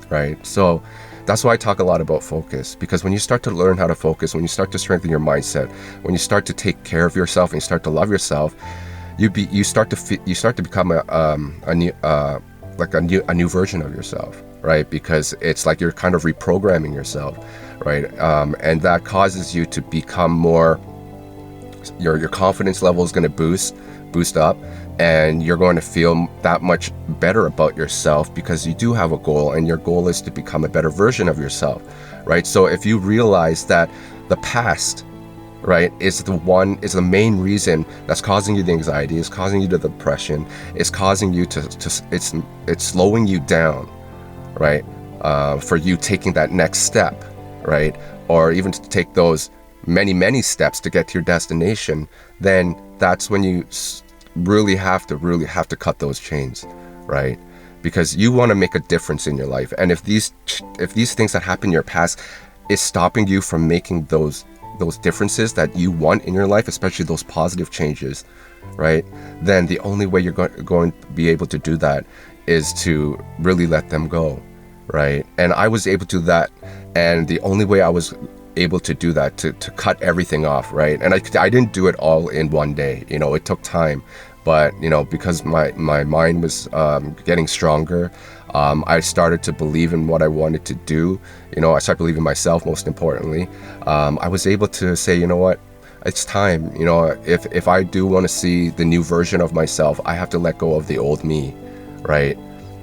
right? So that's why I talk a lot about focus, because when you start to learn how to focus, when you start to strengthen your mindset, when you start to take care of yourself and you start to love yourself, you start to become a new a new version of yourself, right? Because it's like you're kind of reprogramming yourself, right? And that causes you to become more, your confidence level is going to boost up, and you're going to feel that much better about yourself because you do have a goal, and your goal is to become a better version of yourself, right? So if you realize that the past, right, is the main reason that's causing you the anxiety, is causing you the depression, is causing you to it's slowing you down, right, for you taking that next step, right, or even to take those many steps to get to your destination, then that's when you really have to cut those chains, right? Because you want to make a difference in your life, and if these things that happen in your past is stopping you from making those differences that you want in your life, especially those positive changes, right, then the only way you're going to be able to do that is to really let them go, right? And I was able to do that, and the only way I was able to do that, to cut everything off, right? And I didn't do it all in one day, it took time, but because my mind was getting stronger, I started to believe in what I wanted to do. I started believing in myself, most importantly. I was able to say, you know what, it's time. If I do want to see the new version of myself, I have to let go of the old me, right?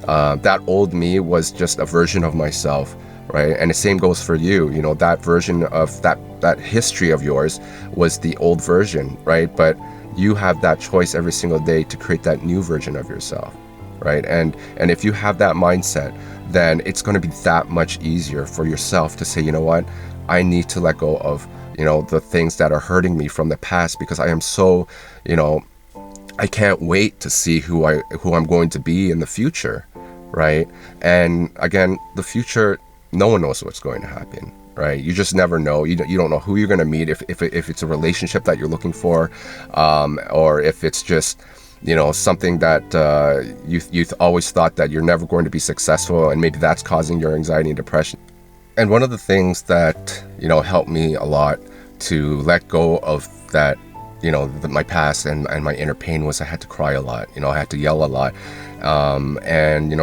That old me was just a version of myself, right? And the same goes for you. That version of that history of yours was the old version, right? But you have that choice every single day to create that new version of yourself, right? And if you have that mindset, then it's going to be that much easier for yourself to say, you know what, I need to let go of the things that are hurting me from the past, because I am so, I can't wait to see who I'm going to be in the future, right? And again, the future, no one knows what's going to happen, right? You just never know. You don't know who you're going to meet, if it's a relationship that you're looking for, or if it's just something that you always thought that you're never going to be successful, and maybe that's causing your anxiety and depression. And one of the things that helped me a lot to let go of that, my past and my inner pain, was I had to cry a lot. I had to yell a lot. And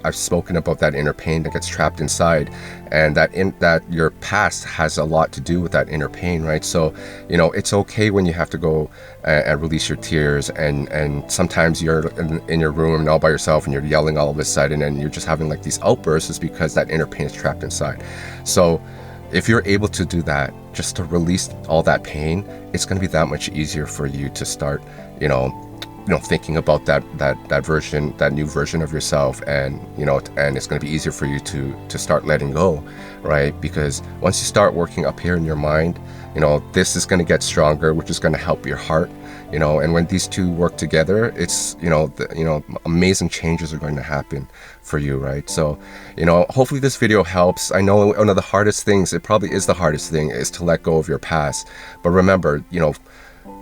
I've spoken about that inner pain that gets trapped inside, and that your past has a lot to do with that inner pain, right? So it's okay when you have to go and release your tears, and sometimes you're in your room and all by yourself, and you're yelling all of a sudden, and you're just having like these outbursts, is because that inner pain is trapped inside. So if you're able to do that, just to release all that pain, it's going to be that much easier for you to start thinking about that version, that new version of yourself, and and it's going to be easier for you to start letting go, right? Because once you start working up here in your mind, this is going to get stronger, which is going to help your heart, and when these two work together, it's amazing changes are going to happen for you, right? So hopefully this video helps. I know one of the hardest things, it probably is the hardest thing, is to let go of your past. But remember,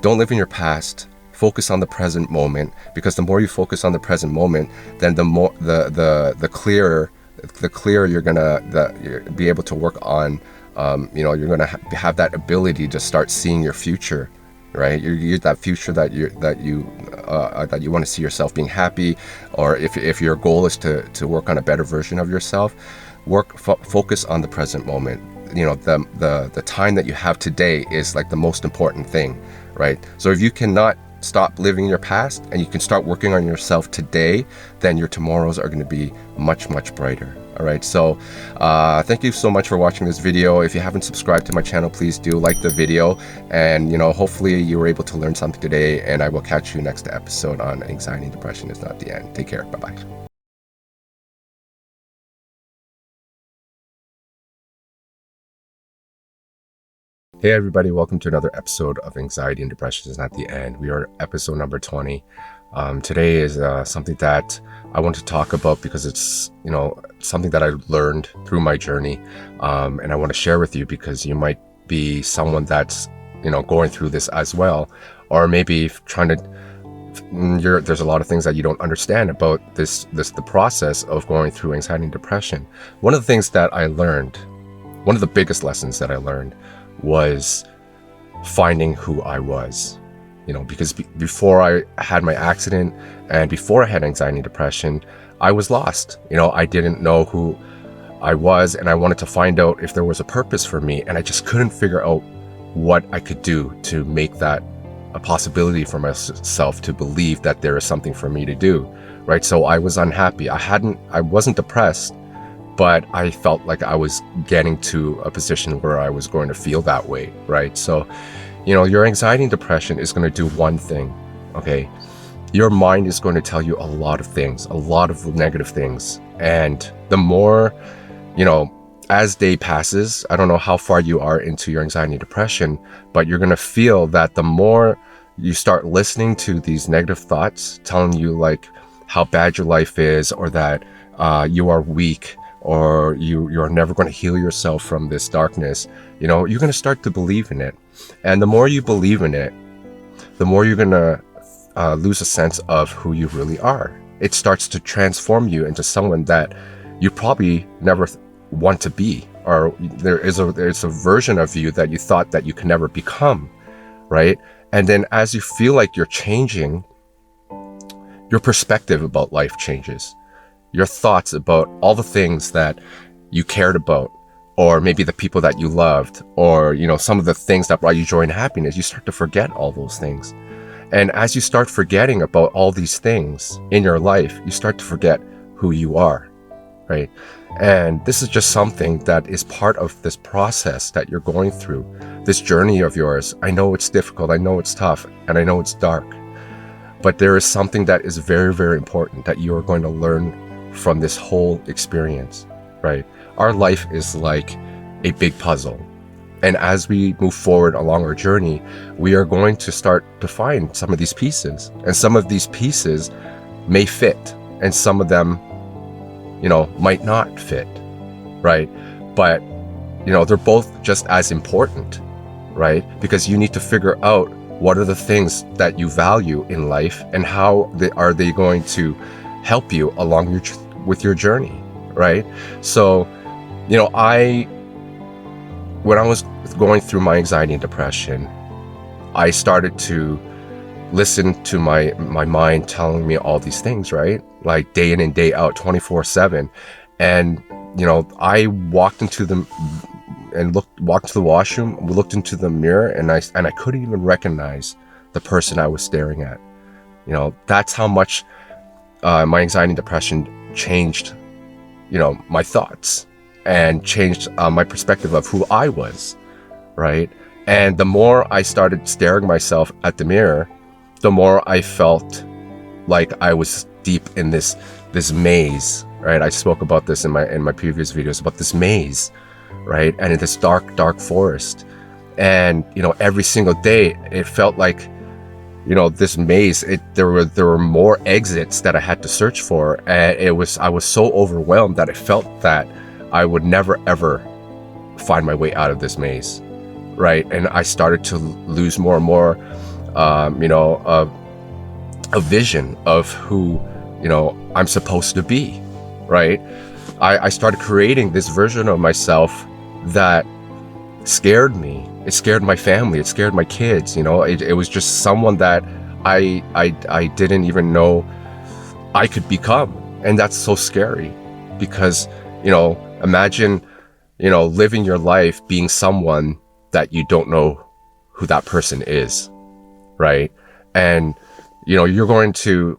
don't live in your past. Focus on the present moment, because the more you focus on the present moment, then the more the clearer you're gonna be able to work on. You're gonna have that ability to start seeing your future, right? You're that future that you want to see yourself being happy, or if your goal is to work on a better version of yourself, focus on the present moment. The time that you have today is like the most important thing, right? So if you cannot stop living your past and you can start working on yourself today, then your tomorrows are going to be much brighter. All right, so thank you so much for watching this video. If you haven't subscribed to my channel, please do like the video, and hopefully you were able to learn something today, and I will catch you next episode on Anxiety and Depression is Not the End. Take care. Bye bye. Hey everybody, welcome to another episode of Anxiety and Depression is Not the End. We are episode number 20. Today is something that I want to talk about because it's, something that I learned through my journey. And I want to share with you because you might be someone that's, going through this as well. Or maybe trying to, there's a lot of things that you don't understand about the process of going through anxiety and depression. One of the things that I learned, one of the biggest lessons that I learned was finding who I was, because before I had my accident and before I had anxiety and depression, I was lost. I didn't know who I was, and I wanted to find out if there was a purpose for me, and I just couldn't figure out what I could do to make that a possibility for myself to believe that there is something for me to do, right? So I was unhappy. I wasn't depressed, but I felt like I was getting to a position where I was going to feel that way, right? So, your anxiety and depression is going to do one thing, okay? Your mind is going to tell you a lot of things, a lot of negative things. And the more, as day passes, I don't know how far you are into your anxiety and depression, but you're going to feel that the more you start listening to these negative thoughts telling you like how bad your life is, or that you are weak, or you're never going to heal yourself from this darkness, you're going to start to believe in it. And the more you believe in it, the more you're going to lose a sense of who you really are. It starts to transform you into someone that you probably never want to be, or there's a version of you that you thought that you can never become, right? And then as you feel like you're changing, your perspective about life changes. Your thoughts about all the things that you cared about, or maybe the people that you loved, or, some of the things that brought you joy and happiness, you start to forget all those things. And as you start forgetting about all these things in your life, you start to forget who you are, right? And this is just something that is part of this process that you're going through, this journey of yours. I know it's difficult, I know it's tough, and I know it's dark, but there is something that is very, very important that you are going to learn from this whole experience, right? Our life is like a big puzzle. And as we move forward along our journey, we are going to start to find some of these pieces. And some of these pieces may fit, and some of them, might not fit, right? But, they're both just as important, right? Because you need to figure out what are the things that you value in life, and how are they going to help you along with your journey, right? So, when I was going through my anxiety and depression, I started to listen to my mind telling me all these things, right? Like day in and day out, 24/7. And, I walked into the washroom, looked into the mirror, and I couldn't even recognize the person I was staring at. That's how much my anxiety and depression changed, my thoughts, and changed my perspective of who I was, right? And the more I started staring myself at the mirror, the more I felt like I was deep in this maze, right? I spoke about this in my previous videos, about this maze, right? And in this dark forest. And, every single day it felt like, this maze, there were more exits that I had to search for. And I was so overwhelmed that it felt that I would never ever find my way out of this maze, right? And I started to lose more and more, a vision of who, I'm supposed to be, right? I started creating this version of myself that scared me. It scared my family. It scared my kids. It was just someone that I didn't even know I could become. And that's so scary because, imagine, living your life being someone that you don't know who that person is, right? And, you're going to,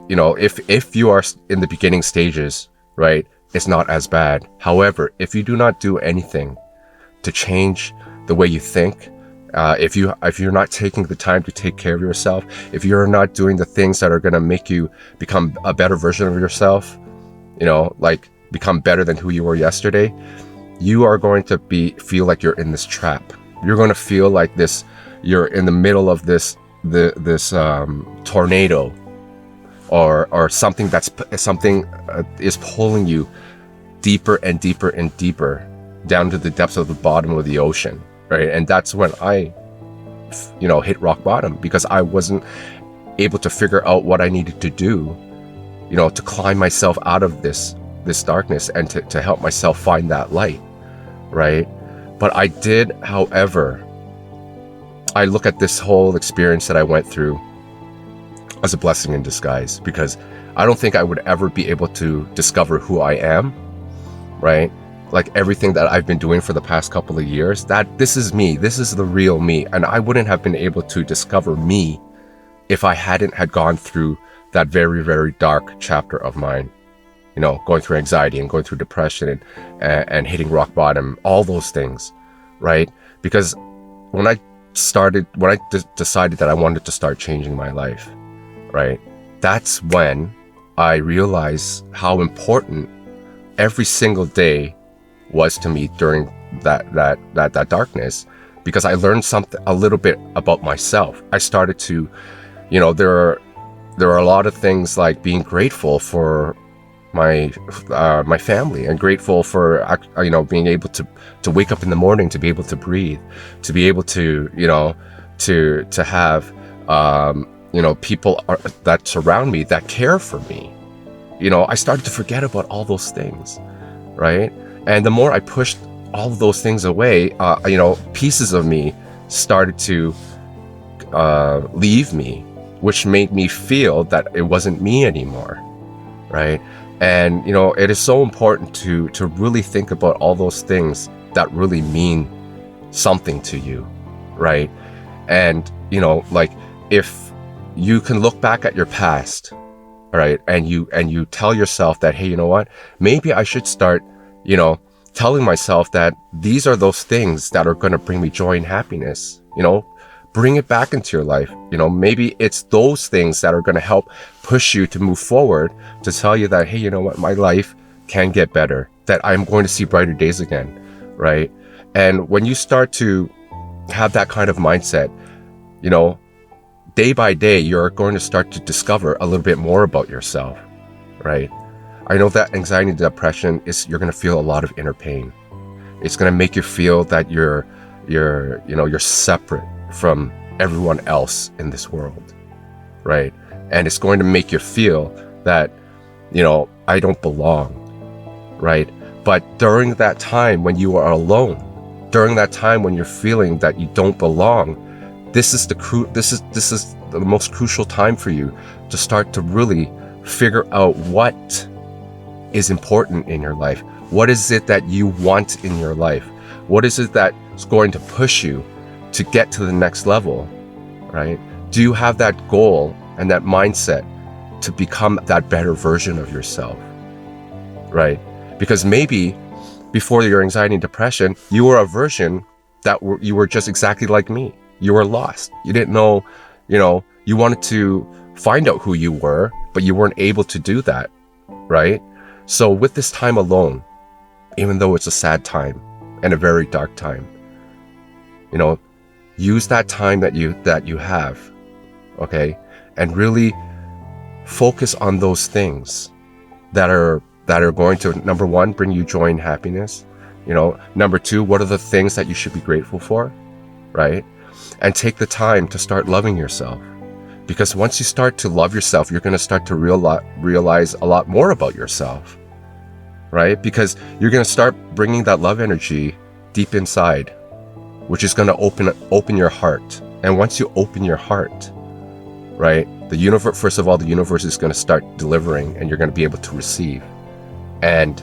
if you are in the beginning stages, right, it's not as bad. However, if you do not do anything to change the way you think, if you're not taking the time to take care of yourself, if you're not doing the things that are going to make you become a better version of yourself, like become better than who you were yesterday, you are going to feel like you're in this trap, You're going to feel like this, you're in the middle of this tornado, or something is pulling you deeper and deeper and deeper down to the depths of the bottom of the ocean, right? And that's when I hit rock bottom, because I wasn't able to figure out what I needed to do, to climb myself out of this darkness, and to help myself find that light, right? But I did, however, I look at this whole experience that I went through as a blessing in disguise, because I don't think I would ever be able to discover who I am, right? Like everything that I've been doing for the past couple of years, that this is me, this is the real me. And I wouldn't have been able to discover me if I hadn't had gone through that very, very dark chapter of mine, going through anxiety and going through depression and hitting rock bottom, all those things, right? Because when I decided that I wanted to start changing my life, right? That's when I realized how important every single day was to me during that darkness, because I learned a little bit about myself. I started to, there are a lot of things like being grateful for my family, and grateful for being able to wake up in the morning, to be able to breathe, to be able to to have people that surround me, that care for me. I started to forget about all those things, right? And the more I pushed all of those things away, pieces of me started to leave me, which made me feel that it wasn't me anymore, right? And it is so important to really think about all those things that really mean something to you, right? And like, if you can look back at your past, right, and you tell yourself that, hey, you know what, maybe I should start telling myself that these are those things that are going to bring me joy and happiness. Bring it back into your life. Maybe it's those things that are going to help push you to move forward, to tell you that, hey, you know what, my life can get better, that I'm going to see brighter days again, right? And when you start to have that kind of mindset, day by day, you're going to start to discover a little bit more about yourself, right? I know that anxiety and depression you're going to feel a lot of inner pain. It's going to make you feel that you're separate from everyone else in this world, right? And it's going to make you feel that, I don't belong, right? But during that time when you are alone, during that time when you're feeling that you don't belong, this is the most crucial time for you to start to really figure out what is important in your life. What is it that you want in your life? What is it that's going to push you to get to the next level, right? Do you have that goal and that mindset to become that better version of yourself, right? Because maybe before your anxiety and depression, you were a version you were just exactly like me. You were lost. You didn't know, you wanted to find out who you were, but you weren't able to do that, right? So with this time alone, even though it's a sad time and a very dark time, use that time that you have, okay? And really focus on those things that are going to, number one, bring you joy and happiness. Number two, what are the things that you should be grateful for, right? And take the time to start loving yourself. Because once you start to love yourself, you're going to start to realize a lot more about yourself, right? Because you're going to start bringing that love energy deep inside, which is going to open your heart. And once you open your heart, right, the universe is going to start delivering, and you're going to be able to receive. And,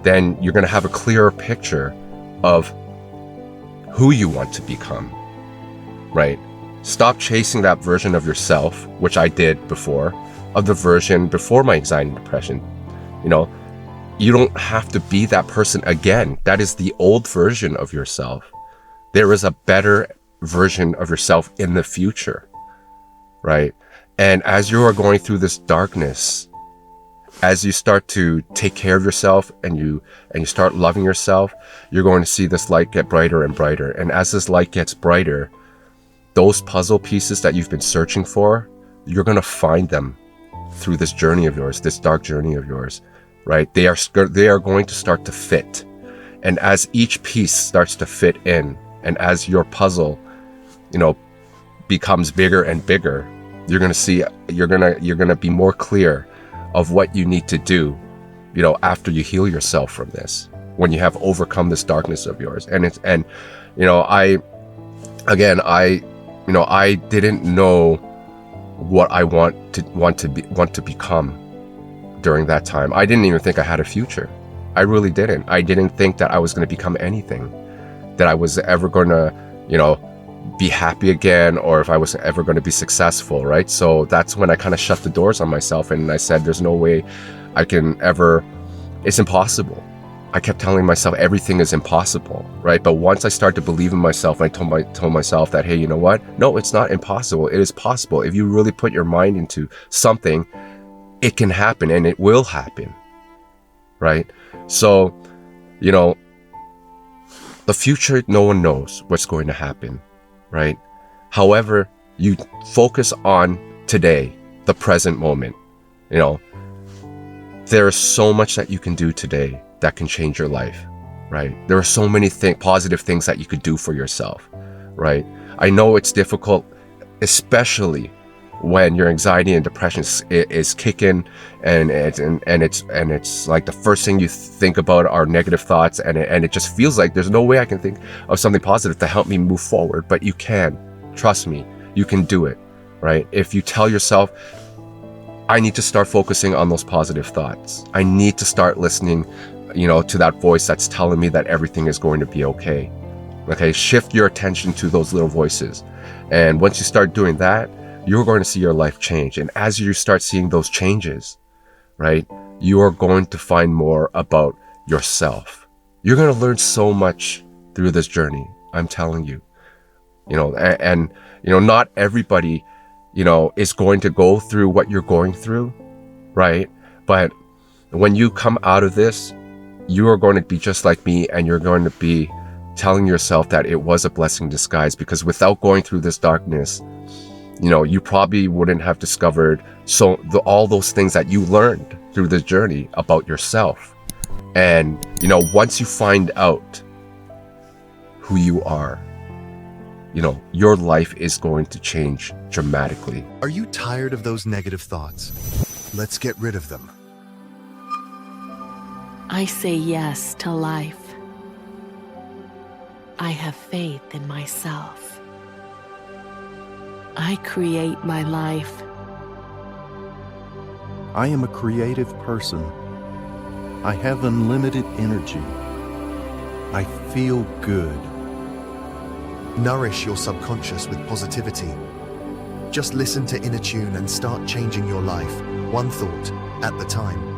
then you're going to have a clearer picture of who you want to become, right? Stop chasing that version of yourself, which I did before, of the version before my anxiety and depression. You don't have to be that person again. That is the old version of yourself. There is a better version of yourself in the future, right? And as you are going through this darkness, as you start to take care of yourself and you start loving yourself, you're going to see this light get brighter and brighter. And as this light gets brighter, those puzzle pieces that you've been searching for, you're going to find them through this journey of yours, this dark journey of yours, right? They are going to start to fit. And as each piece starts to fit in, and as your puzzle, becomes bigger and bigger, you're going to see, you're going to be more clear of what you need to do, after you heal yourself from this, when you have overcome this darkness of yours. And I didn't know what I want to become during that time. I didn't even think I had a future. I really didn't. I didn't think that I was going to become anything, that I was ever going to, be happy again, or if I was ever going to be successful, right? So that's when I kind of shut the doors on myself, and I said, there's no way I can ever, it's impossible. I kept telling myself everything is impossible, right? But once I started to believe in myself, I told myself that, hey, you know what? No, it's not impossible. It is possible. If you really put your mind into something, it can happen, and it will happen, right? So, the future, no one knows what's going to happen, right? However, you focus on today, the present moment. There is so much that you can do today that can change your life, right? There are so many positive things that you could do for yourself, right? I know it's difficult, especially when your anxiety and depression is kicking, and it's like the first thing you think about are negative thoughts, and it just feels like there's no way I can think of something positive to help me move forward. But you can, trust me, you can do it, right? If you tell yourself, I need to start focusing on those positive thoughts. I need to start listening, to that voice that's telling me that everything is going to be okay. Okay, shift your attention to those little voices. And once you start doing that, you're going to see your life change. And as you start seeing those changes, right, you are going to find more about yourself. You're going to learn so much through this journey, I'm telling you. Not everybody, is going to go through what you're going through, right? But when you come out of this, you are going to be just like me, and you're going to be telling yourself that it was a blessing in disguise, because without going through this darkness, you probably wouldn't have discovered all those things that you learned through this journey about yourself. And, once you find out who you are, your life is going to change dramatically. Are you tired of those negative thoughts? Let's get rid of them. I say yes to life. I have faith in myself. I create my life. I am a creative person. I have unlimited energy. I feel good. Nourish your subconscious with positivity. Just listen to Inner Tune and start changing your life, one thought at a time.